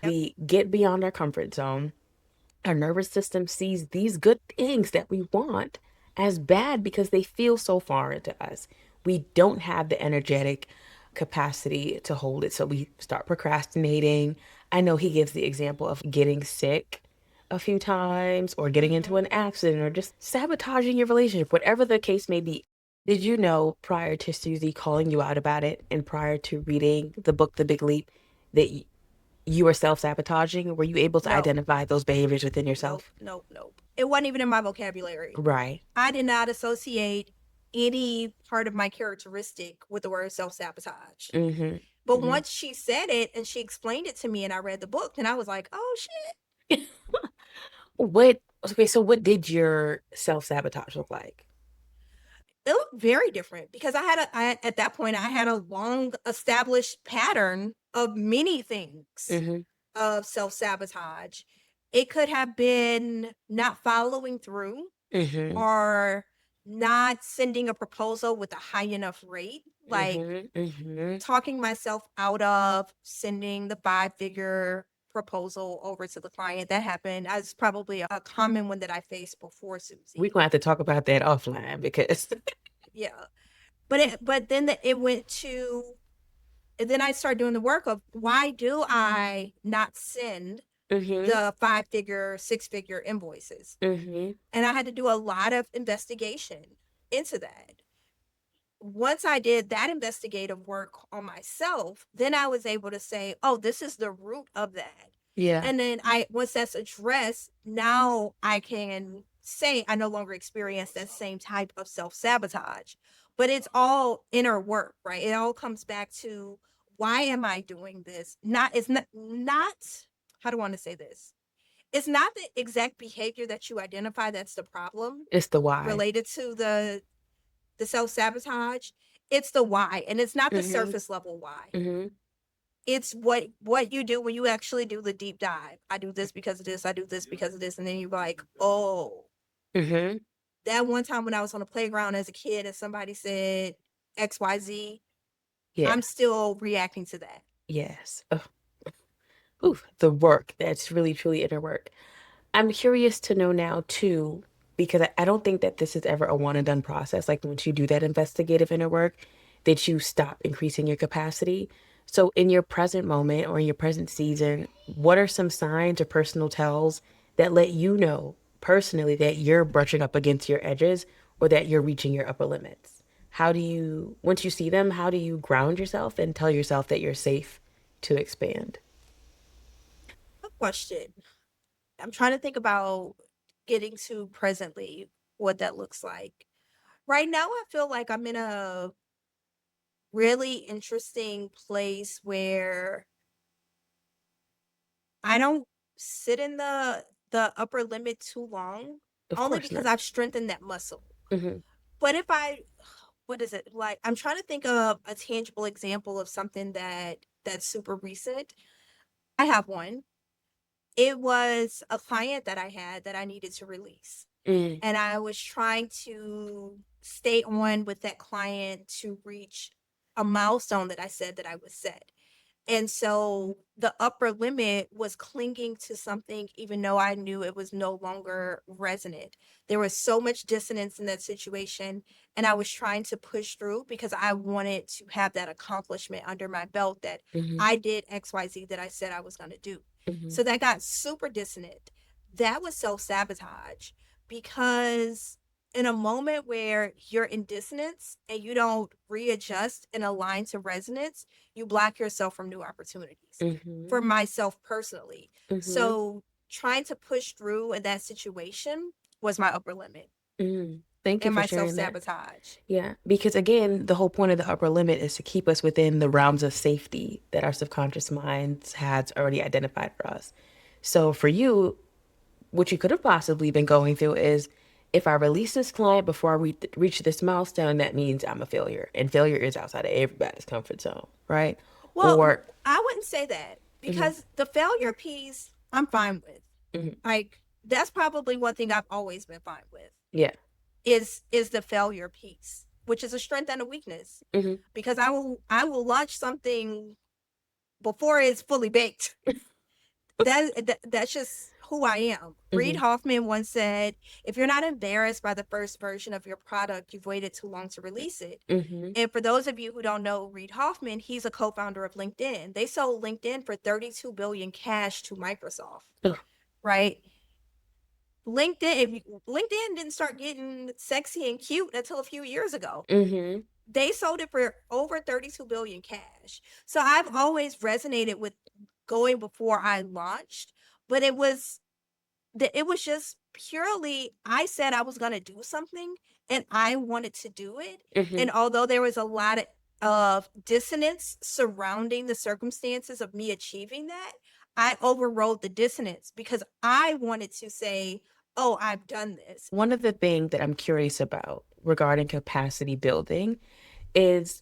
Yep. We get beyond our comfort zone. Our nervous system sees these good things that we want as bad because they feel so foreign to us. We don't have the energetic capacity to hold it. So we start procrastinating. I know he gives the example of getting sick a few times or getting into Mhm. an accident or just sabotaging your relationship, whatever the case may be. Did you know prior to Susie calling you out about it and prior to reading the book, The Big Leap, that you were self-sabotaging? Were you able to No, identify those behaviors within nope, yourself? nope, nope. It wasn't even in my vocabulary. Right. I did not associate any part of my characteristic with the word self sabotage. Mhm. But Mhm. once she said it and she explained it to me and I read the book, then I was like, oh shit. What okay, so what did your self-sabotage look like? It looked very different because at that point, I had a long established pattern of many things Mhm. of self sabotage. It could have been not following through Mhm. or not sending a proposal with a high enough rate, like Mhm. Mhm. talking myself out of sending the five-figure proposal over to the client. That happened. That's probably a common one that I faced before We're Susie. gonna have to talk about that offline because Yeah. But then it went to and then I started doing the work of why do I not send Mhm. the five-figure, six-figure invoices? Mhm. And I had to do a lot of investigation into that. Once I did that investigative work on myself, then I was able to say, oh, this is the root of that. Yeah. And then once that's addressed, now I can say I no longer experience that same type of self sabotage. But it's all inner work, right? It all comes back to why am I doing this? It's not, how do I want to say this? It's not the exact behavior that you identify that's the problem It's the why. related to the self-sabotage. It's the why, and it's not the Mhm. surface level why. Mhm. It's what you do when you actually do the deep dive. I do this because of this, I do this because of this, and then you're like, oh, Mhm. that one time when I was on the playground as a kid and somebody said XYZ, Yeah. I'm still reacting to that. Yes. Ugh. Ooh, the work. That's really truly inner work. I'm curious to know now too, because I don't think that this is ever a one and done process. Like once you do that investigative inner work, that you stop increasing your capacity. So in your present moment or in your present season, what are some signs or personal tells that let you know personally that you're brushing up against your edges or that you're reaching your upper limits? How do you, once you see them, how do you ground yourself and tell yourself that you're safe to expand? A question. I'm trying to think about getting to presently what that looks like. Right now, I feel like I'm in a really interesting place where I don't sit in the upper limit too long, Of only course because not. I've strengthened that muscle. Hmm. But if I what is it? Like I'm trying to think of a tangible example of something that's super recent. I have one. It was a client that I had that I needed to release. Mm, And I was trying to stay on with that client to reach a milestone that I said that I would set. And so the upper limit was clinging to something, even though I knew it was no longer resonant. There was so much dissonance in that situation. And I was trying to push through because I wanted to have that accomplishment under my belt that mhm, I did XYZ that I said I was going to do. mhm, So that got super dissonant. That was self sabotage because in a moment where you're in dissonance and you don't readjust and align to resonance, you block yourself from new opportunities. For mhm, myself personally. mhm, So trying to push through in that situation was my upper limit mm. Thank you and for my sharing that. self-sabotage. Yeah, because again, the whole point of the upper limit is to keep us within the realms of safety that our subconscious minds has already identified for us. So for you, what you could have possibly been going through is if I release this client before reach this milestone, that means I'm a failure. And failure is outside of everybody's comfort zone, right? Well, Or, I wouldn't say that mhm, because the failure piece I'm fine with. mhm, Like that's probably one thing I've always been fine with yeah, is the failure piece, which is a strength and a weakness hmm, because I will launch something before it's fully baked. That's just who I am. Reid hmm, Hoffman once said, "If you're not embarrassed by the first version of your product, you've waited too long to release it." hmm, And for those of you who don't know Reid Hoffman, he's a co-founder of LinkedIn. They sold LinkedIn for 32 billion cash to Microsoft, right? LinkedIn didn't start getting sexy and cute until a few years ago. hmm, They sold it for over 32 billion cash. So I've always resonated with going before I launched, but it was just purely I said I was going to do something and I wanted to do it. hmm. And although there was a lot of dissonance surrounding the circumstances of me achieving that, I overrode the dissonance because I wanted to say, "Oh, I've done this." One of the things that I'm curious about regarding capacity building is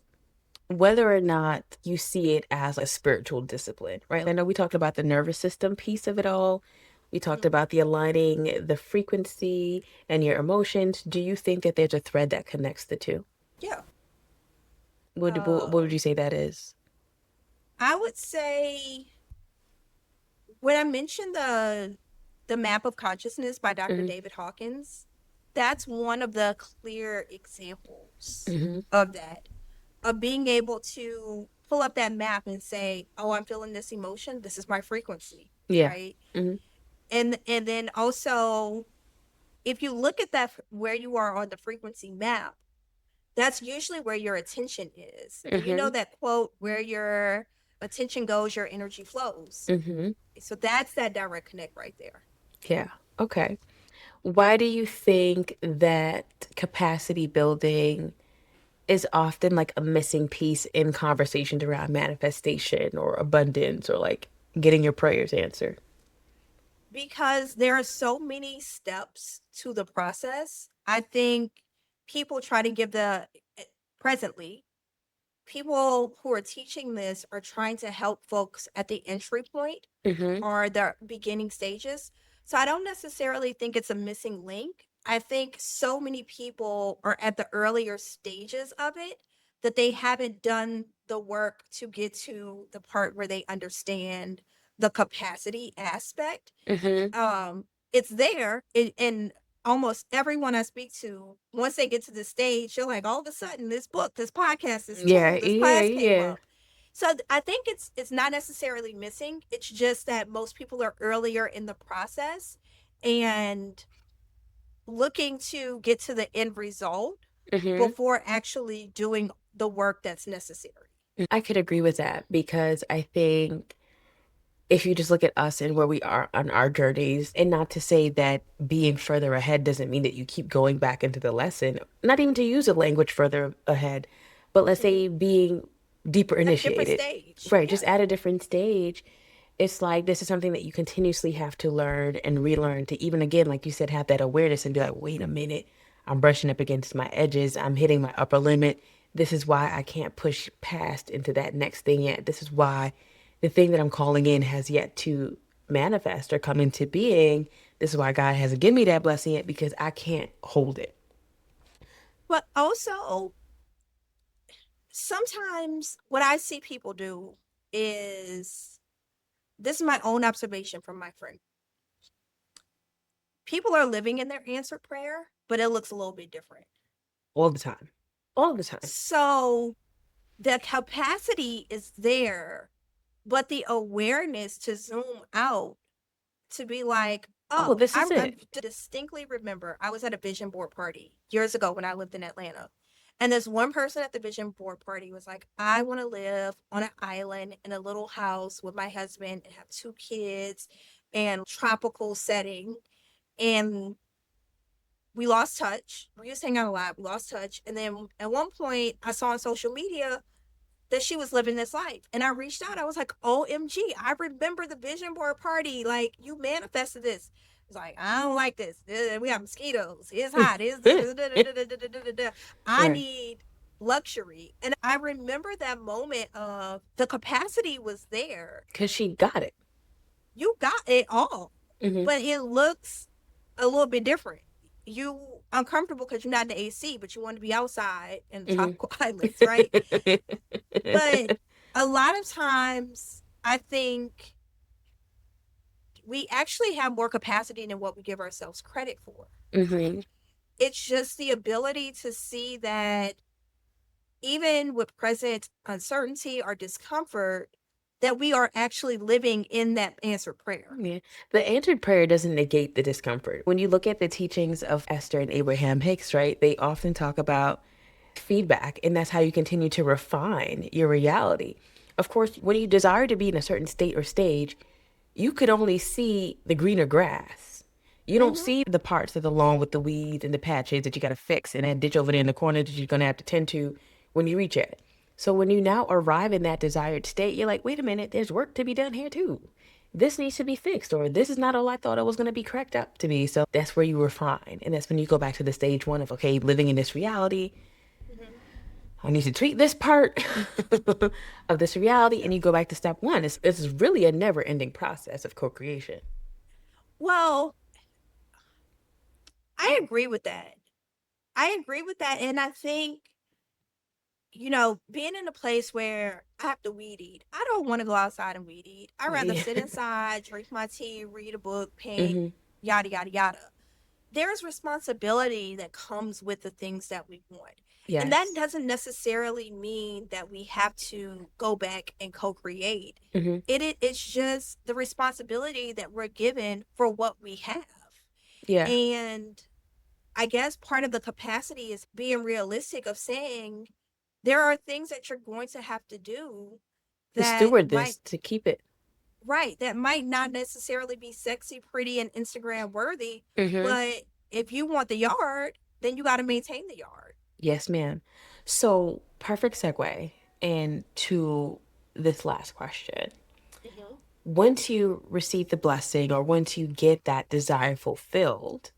whether or not you see it as a spiritual discipline, right? I know we talked about the nervous system piece of it all. We talked Mhm. about the aligning the frequency and your emotions. Do you think that there's a thread that connects the two? Yeah. What would you say that is? I would say when I mentioned the map of consciousness by Dr. Hmm, David Hawkins, that's one of the clear examples hmm, of that, of being able to pull up that map and say, "Oh, I'm feeling this emotion. This is my frequency," yeah, right? hmm, And then also, if you look at that where you are on the frequency map, that's usually where your attention is. And you know hmm, that quote, "Where your attention goes, your energy flows." hmm, So that's that direct connect right there. yeah. Okay. Why do you think that capacity building is often like a missing piece in conversations around manifestation or abundance or like getting your prayers answered? Because there are so many steps to the process. I think people try to give presently, people who are teaching this are trying to help folks at the entry point Hmm, or the beginning stages. So I don't necessarily think it's a missing link. I think so many people are at the earlier stages of it that they haven't done the work to get to the part where they understand the capacity aspect. hmm. um it's there and almost everyone I speak to, once they get to the stage, you're like, all of a sudden this book, this podcast, this Yeah, tool, this yeah, class came yeah. up. So I think it's not necessarily missing, it's just that most people are earlier in the process and looking to get to the end result Hmm. before actually doing the work that's necessary. I could agree with that because I think if you just look at us and where we are on our journeys, and not to say that being further ahead doesn't mean that you keep going back into the lesson, not even to use a language further ahead, but let's Mhm. say being deeper At a different initiated, stage, right? Just yeah. at a different stage. It's like this is something that you continuously have to learn and relearn to even again, like you said, have that awareness and be like, wait a minute, I'm brushing up against my edges, I'm hitting my upper limit. This is why I can't push past into that next thing yet. This is why the thing that I'm calling in has yet to manifest or come into being This is why God hasn't given me that blessing yet because I can't hold it. But also, sometimes what I see people do is, this is my own observation from my friend. People are living in their answered prayer, but it looks a little bit different. All the time. All the time. So the capacity is there, but the awareness to zoom out, to be like, Oh, oh, this I, is I it. distinctly remember I was at a vision board party years ago when I lived in Atlanta. And this one person at the vision board party was like, I want to live on an island in a little house with my husband and have 2 kids and tropical setting. And we lost touch. We used to hang out a lot. We lost touch. And then at one point, I saw on social media that she was living this life. And I reached out. I was like, OMG, I remember the vision board party. Like, you manifested this. It's like, I don't like this. We have mosquitoes. It's hot. I Right. need luxury. And I remember that moment of the capacity was there. Because she got it. You got it all, Mm-hmm. but it looks a little bit different. You uncomfortable because you're not in the AC, but you want to be outside in the tropical islands, right? But a lot of times, I think we actually have more capacity than what we give ourselves credit for. Mm-hmm. It's just the ability to see that even with present uncertainty or discomfort, that we are actually living in that answered prayer. Yeah. The answered prayer doesn't negate the discomfort. When you look at the teachings of Esther and Abraham Hicks, right, they often talk about feedback, and that's how you continue to refine your reality. Of course, when you desire to be in a certain state or stage, you could only see the greener grass. You don't Mm-hmm. see the parts of the lawn with the weeds and the patches that you got to fix and that ditch over there in the corner that you're going to have to tend to when you reach it. So when you now arrive in that desired state, you're like, wait a minute, there's work to be done here too. This needs to be fixed, or this is not all I thought it was going to be cracked up to be. So that's where you refine. And that's when you go back to the stage one of, okay, living in this reality. Mm-hmm. I need to tweak this part of this reality. Yeah. And you go back to step one. It's really a never ending process of co creation. Well, I agree with that. I agree with that. And I think, being in a place where I have to weed eat, I don't want to go outside and weed eat. I'd rather Yeah. sit inside, drink my tea, read a book, paint, Hmm. yada, yada, yada. There's responsibility that comes with the things that we want. And that Yes. doesn't necessarily mean that we have to go back and co-create. Hmm. It's just the responsibility that we're given for what we have. Yeah. And I guess part of the capacity is being realistic of saying there are things that you're going to have to do To that steward might, this, to keep it. right, that might not necessarily be sexy, pretty, and Instagram worthy, Hmm. but if you want the yard, then you got to maintain the yard. Yes, ma'am. So, perfect segue into this last question. Mm-hmm. Once you receive the blessing or once you get that desire fulfilled,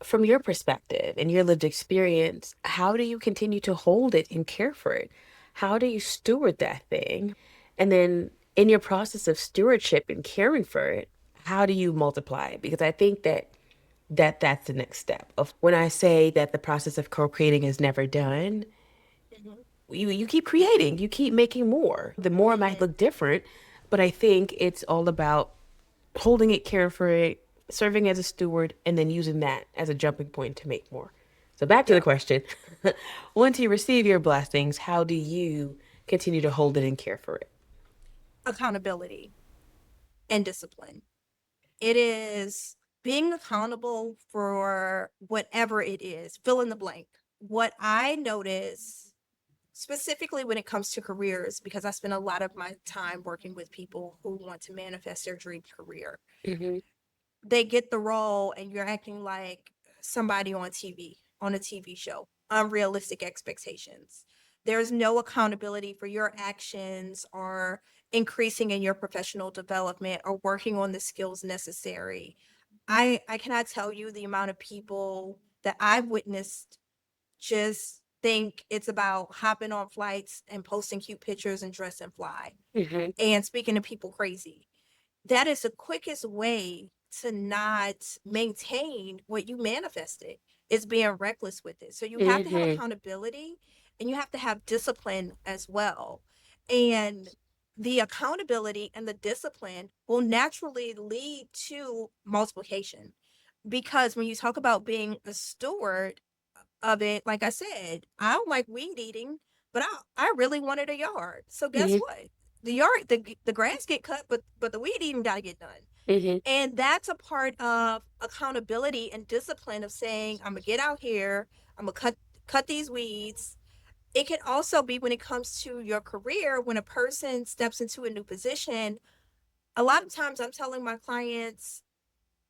from your perspective and your lived experience, how do you continue to hold it and care for it? How do you steward that thing? And then in your process of stewardship and caring for it, how do you multiply it? Because I think that's the next step of when I say that the process of co-creating is never done. Mm-hmm. You keep creating, you keep making more. The more might Mm-hmm. look different, but I think it's all about holding it, caring for it, serving as a steward, and then using that as a jumping point to make more. So back to the Yeah. question. Once you receive your blessings, how do you continue to hold it and care for it? Accountability and discipline. It is being accountable for whatever it is, fill in the blank. What I notice specifically when it comes to careers, because I spend a lot of my time working with people who want to manifest their dream career, Mm-hmm. they get the role and you're acting like somebody on TV, on a TV show, unrealistic expectations. There's no accountability for your actions or increasing in your professional development or working on the skills necessary. I cannot tell you the amount of people that I've witnessed just think it's about hopping on flights and posting cute pictures and dress and fly Mm-hmm. and speaking to people crazy. that is the quickest way to not maintain what you manifested, is being reckless with it. So you have to have Mm-hmm. accountability and you have to have discipline as well. And the accountability and the discipline will naturally lead to multiplication. Because when you talk about being a steward of it, like I said, I don't like weed eating, but I really wanted a yard. So guess Mm-hmm. what? The grass get cut, but the weed eating gotta get done. Mm-hmm. And that's a part of accountability and discipline of saying, I'm gonna get out here, I'm gonna cut these weeds. It can also be when it comes to your career, when a person steps into a new position. A lot of times I'm telling my clients,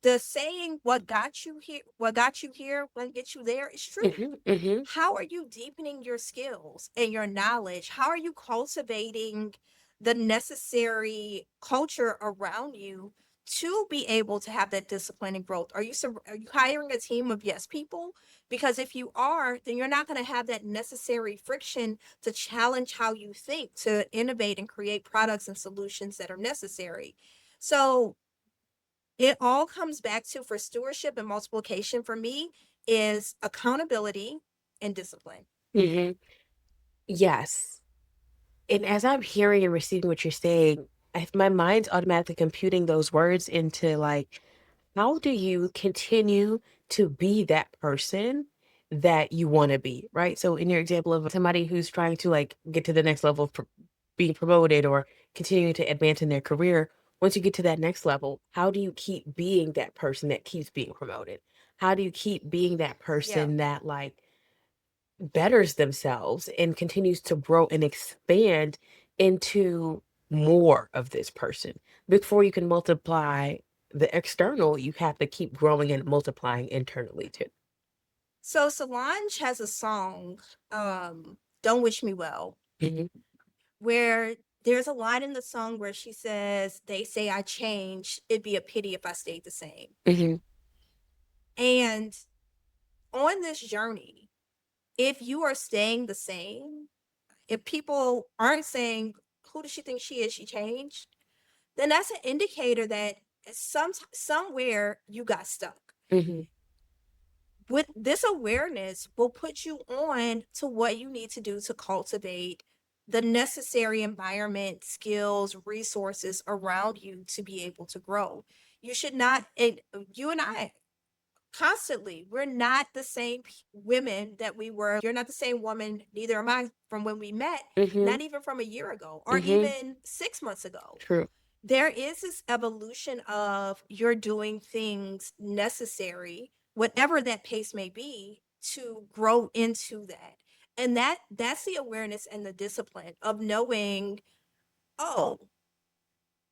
the saying what got you here won't get you there is true. Mm-hmm. Mm-hmm. How are you deepening your skills and your knowledge? How are you cultivating the necessary culture around you to be able to have that discipline and growth? Are you hiring a team of yes people? Because if you are, then you're not going to have that necessary friction to challenge how you think, to innovate and create products and solutions that are necessary. So it all comes back to, for stewardship and multiplication for me, is accountability and discipline. Mm-hmm. Yes. And as I'm hearing and receiving what you're saying, my mind's automatically computing those words into like, how do you continue to be that person that you want to be, right? So in your example of somebody who's trying to like get to the next level of being promoted or continuing to advance in their career, once you get to that next level, how do you keep being that person that keeps being promoted? How do you keep being that Yeah. person that like betters themselves and continues to grow and expand into more of this person? Before you can multiply the external, you have to keep growing and multiplying internally too. So Solange has a song, Don't Wish Me Well, Hmm. where there's a line in the song where she says, they say I changed. It'd be a pity if I stayed the same. Hmm. And on this journey, if you are staying the same, if people aren't saying, who does she think she is? She changed, then that's an indicator that somewhere you got stuck. Hmm. With this awareness will put you on to what you need to do to cultivate the necessary environment, skills, resources around you to be able to grow. You should not, and you and I constantly, we're not the same women that we were. You're not the same woman, neither am I, from when we met, Hmm. not even from a year ago or Hmm. even 6 months ago. True. There is this evolution of you're doing things necessary, whatever that pace may be, to grow into that. And that's the awareness and the discipline of knowing, oh,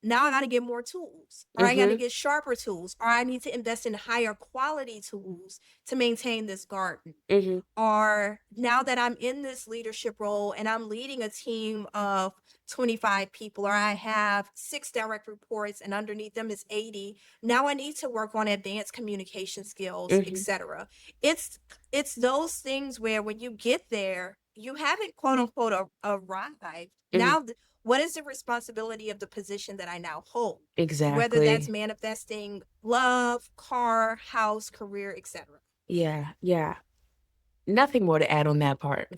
now I got to get more tools, or I got to Hmm. get sharper tools, or I need to invest in higher quality tools to maintain this garden. Hmm. Or now that I'm in this leadership role and I'm leading a team of 25 people, or I have 6 direct reports and underneath them is 80, now I need to work on advanced communication skills, Hmm. etc. It's those things where when you get there, you haven't quote unquote arrived. Hmm. Now what is the responsibility of the position that I now hold? Whether that's Exactly. manifesting love, car, house, career, etc. Yeah. Yeah. Nothing more to add on that part.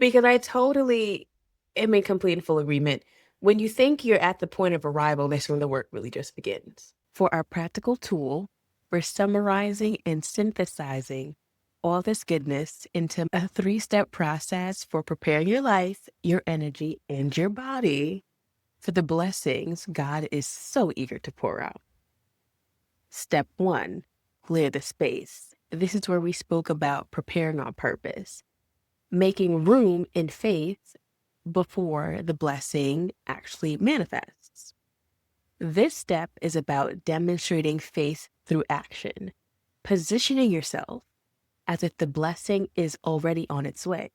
Because I totally am in complete and full agreement. When you think you're at the point of arrival, that's when the work really just begins. For our practical tool, we're summarizing and synthesizing all this goodness into a 3-step process for preparing your life, your energy, and your body for the blessings God is so eager to pour out. Step 1, clear the space. This is where we spoke about preparing on purpose, making room in faith before the blessing actually manifests. This step is about demonstrating faith through action, positioning yourself as if the blessing is already on its way.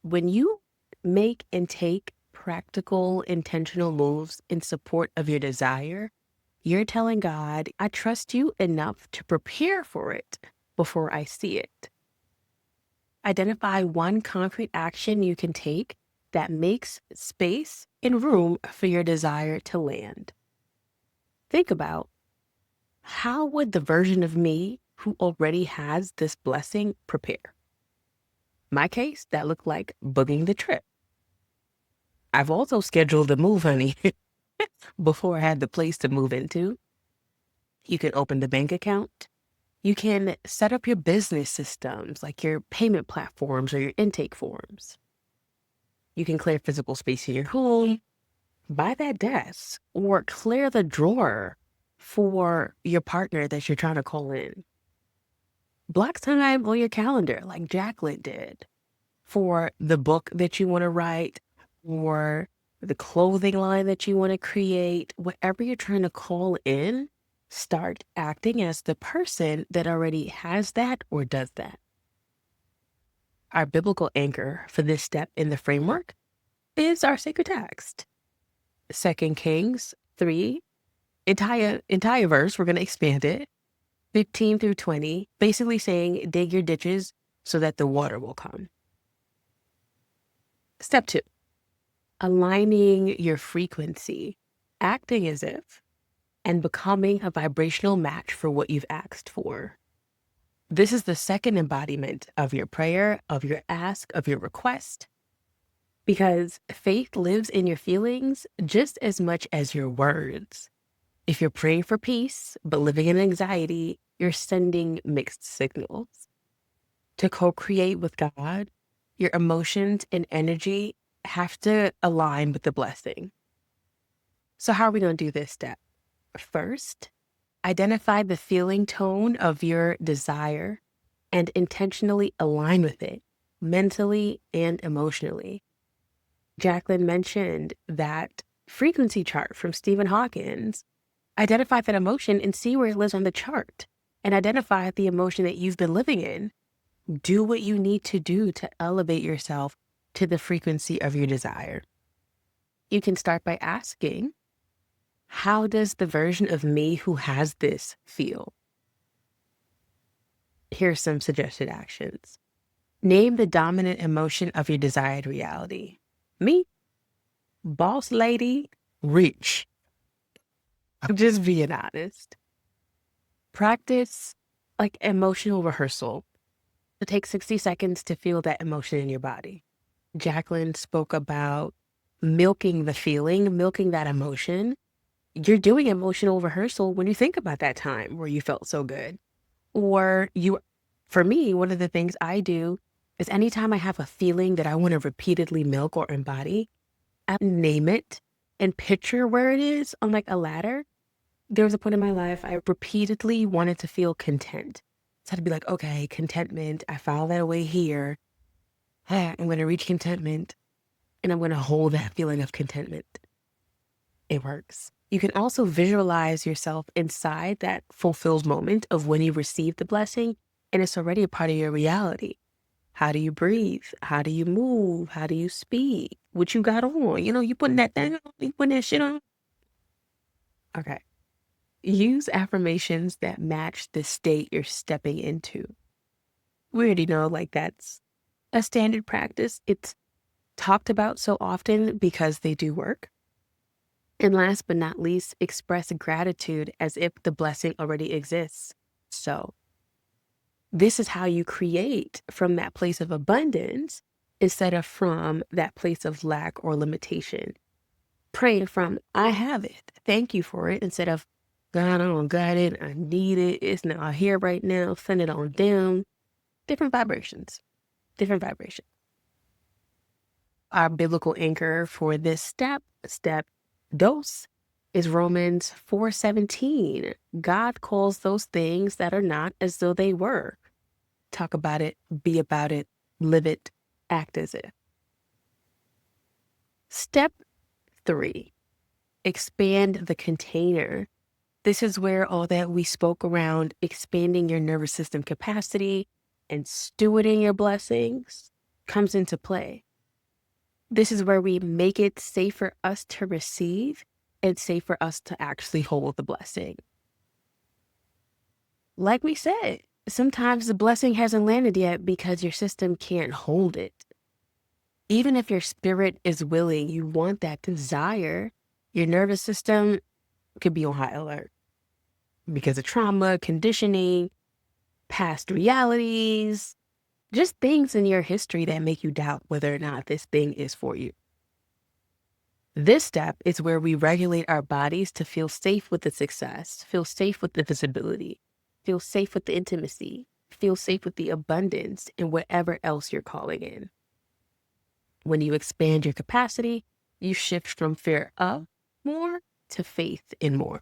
When you make and take practical, intentional moves in support of your desire, you're telling God, I trust you enough to prepare for it before I see it. Identify one concrete action you can take that makes space and room for your desire to land. think about, how would the version of me who already has this blessing prepare? My case, that looked like booking the trip. I've also scheduled the move, honey, before I had the place to move into. You can open the bank account. You can set up your business systems, like your payment platforms or your intake forms. You can clear physical space in your home, buy that desk, or clear the drawer for your partner that you're trying to call in. Block time on your calendar, like Jacqueline did, for the book that you want to write, or the clothing line that you want to create. Whatever you're trying to call in, start acting as the person that already has that or does that. Our biblical anchor for this step in the framework is our sacred text. 2 Kings 3, entire verse, we're going to expand it, 15 through 20, basically saying, dig your ditches so that the water will come. Step 2, aligning your frequency, acting as if, and becoming a vibrational match for what you've asked for. This is the second embodiment of your prayer, of your ask, of your request, because faith lives in your feelings just as much as your words. If you're praying for peace, but living in anxiety, you're sending mixed signals. To co-create with God, your emotions and energy have to align with the blessing. So how are we going to do this step? First, identify the feeling tone of your desire and intentionally align with it, mentally and emotionally. Jacqueline mentioned that frequency chart from Stephen Hawkins. Identify that emotion and see where it lives on the chart, and identify the emotion that you've been living in. Do what you need to do to elevate yourself to the frequency of your desire. You can start by asking, how does the version of me who has this feel? Here's some suggested actions. Name the dominant emotion of your desired reality. Me, boss lady, rich. I'm just being honest. Practice like emotional rehearsal. It takes 60 seconds to feel that emotion in your body. Jacqueline spoke about milking the feeling, milking that emotion. You're doing emotional rehearsal when you think about that time where you felt so good. Or for me, one of the things I do is anytime I have a feeling that I want to repeatedly milk or embody, I name it and picture where it is on like a ladder. There was a point in my life I repeatedly wanted to feel content. So I'd be like, okay, contentment. I file that away here. I'm going to reach contentment and I'm going to hold that feeling of contentment. It works. You can also visualize yourself inside that fulfilled moment of when you receive the blessing and it's already a part of your reality. How do you breathe? How do you move? How do you speak? What you got on? You putting that thing on? You putting that shit on? Okay. Use affirmations that match the state you're stepping into. We already know that's a standard practice. It's talked about so often because they do work. And last but not least, express gratitude as if the blessing already exists. So this is how you create from that place of abundance instead of from that place of lack or limitation. Pray from, I have it. Thank you for it. Instead of, God, I don't got it. I need it. It's not here right now. Send it on down. Different vibrations. Different vibration. Our biblical anchor for this step dose, is Romans 4:17. God calls those things that are not as though they were. Talk about it, be about it, live it, act as if. Step 3, expand the container. This is where all that we spoke around expanding your nervous system capacity and stewarding your blessings comes into play. This is where we make it safe for us to receive and safe for us to actually hold the blessing. Like we said, sometimes the blessing hasn't landed yet because your system can't hold it. Even if your spirit is willing, you want that desire, your nervous system could be on high alert because of trauma, conditioning, past realities, just things in your history that make you doubt whether or not this thing is for you. This step is where we regulate our bodies to feel safe with the success, feel safe with the visibility, feel safe with the intimacy, feel safe with the abundance and whatever else you're calling in. When you expand your capacity, you shift from fear of more to faith in more.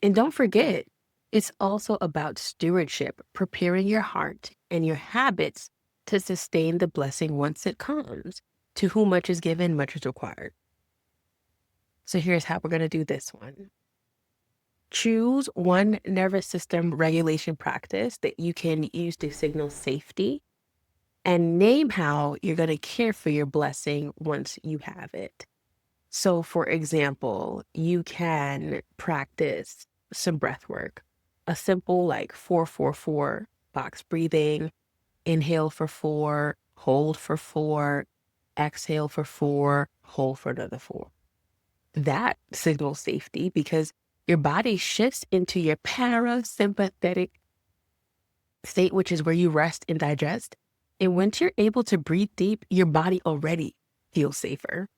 And don't forget, it's also about stewardship, preparing your heart and your habits to sustain the blessing once it comes. To whom much is given, much is required. So here's how we're going to do this one. Choose one nervous system regulation practice that you can use to signal safety and name how you're going to care for your blessing once you have it. So for example, you can practice some breath work, a simple like 4-4-4 box breathing, inhale for 4, hold for 4, exhale for 4, hold for another 4. That signals safety because your body shifts into your parasympathetic state, which is where you rest and digest. And once you're able to breathe deep, your body already feels safer.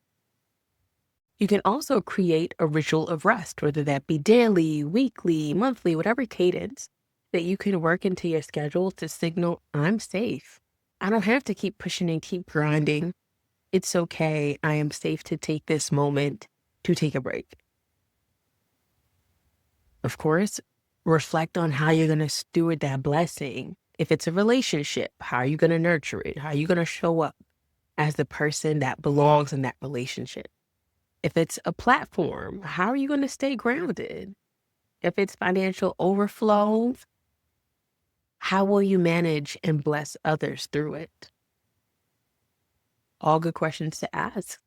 You can also create a ritual of rest, whether that be daily, weekly, monthly, whatever cadence that you can work into your schedule to signal, I'm safe. I don't have to keep pushing and keep grinding. It's okay. I am safe to take this moment to take a break. Of course, reflect on how you're going to steward that blessing. If it's a relationship, how are you going to nurture it? How are you going to show up as the person that belongs in that relationship? If it's a platform, how are you going to stay grounded? If it's financial overflow, how will you manage and bless others through it? All good questions to ask.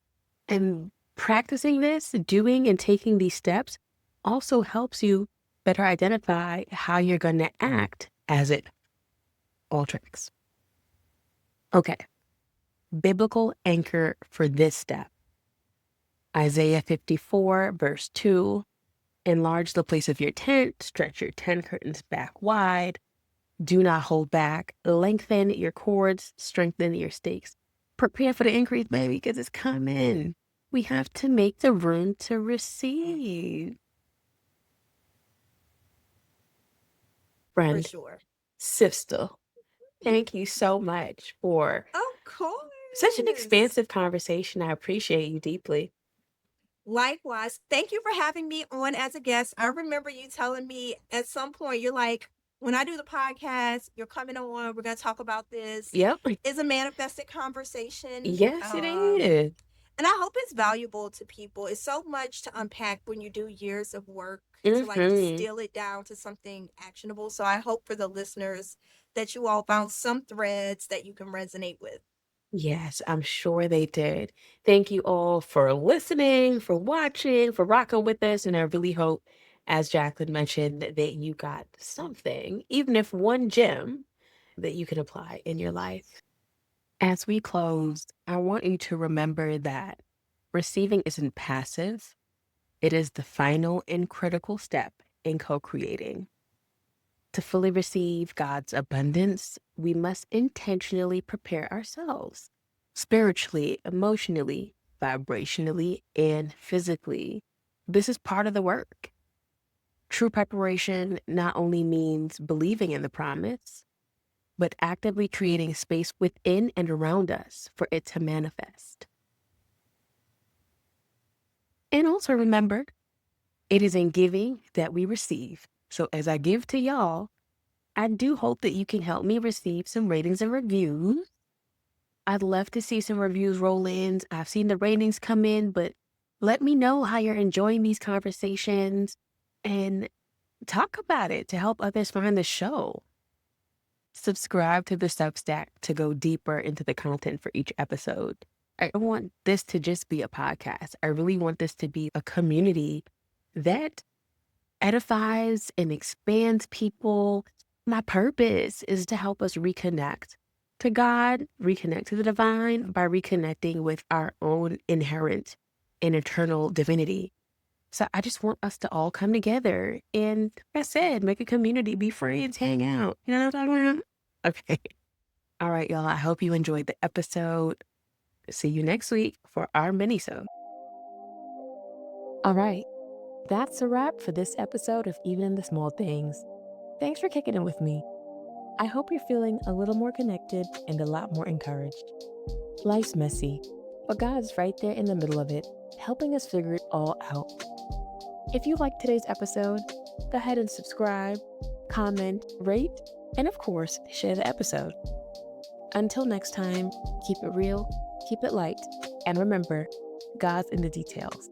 And practicing this, doing and taking these steps also helps you better identify how you're going to act as it all tricks. Okay, biblical anchor for this step. Isaiah 54, verse 2, enlarge the place of your tent, stretch your tent curtains back wide. Do not hold back. Lengthen your cords, strengthen your stakes. Prepare for the increase, baby, because it's coming. We have to make the room to receive. For Friend, sure. sister, thank you so much for Of such an course. expansive conversation. I appreciate you deeply. Likewise, thank you for having me on as a guest. I remember you telling me at some point, you're like, when I do the podcast, you're coming on, we're going to talk about this. Yep. It's a manifested conversation. Yes, it is. And I hope it's valuable to people. It's so much to unpack when you do years of work to like Mm-hmm. distill it down to something actionable. So I hope for the listeners that you all found some threads that you can resonate with. Yes, I'm sure they did. Thank you all for listening, for watching, for rocking with us. And I really hope, as Jacqueline mentioned, that you got something, even if one gem, that you can apply in your life. As we close, I want you to remember that receiving isn't passive, it is the final and critical step in co creating. To fully receive God's abundance, we must intentionally prepare ourselves spiritually, emotionally, vibrationally, and physically. This is part of the work. True preparation not only means believing in the promise, but actively creating space within and around us for it to manifest. And also remember, it is in giving that we receive. So as I give to y'all, I do hope that you can help me receive some ratings and reviews. I'd love to see some reviews roll in. I've seen the ratings come in, but let me know how you're enjoying these conversations and talk about it to help others find the show. Subscribe to the Substack to go deeper into the content for each episode. I don't want this to just be a podcast. I really want this to be a community that edifies and expands people. My purpose is to help us reconnect to God, reconnect to the divine by reconnecting with our own inherent and eternal divinity. So I just want us to all come together and, like I said, make a community, be friends, hang out. You know what I'm talking about? Okay. All right, y'all. I hope you enjoyed the episode. See you next week for our mini-sode. All right. That's a wrap for this episode of Even in the Small Things. Thanks for kicking it with me. I hope you're feeling a little more connected and a lot more encouraged. Life's messy, but God's right there in the middle of it, helping us figure it all out. If you liked today's episode, go ahead and subscribe, comment, rate, and of course, share the episode. Until next time, keep it real, keep it light, and remember, God's in the details.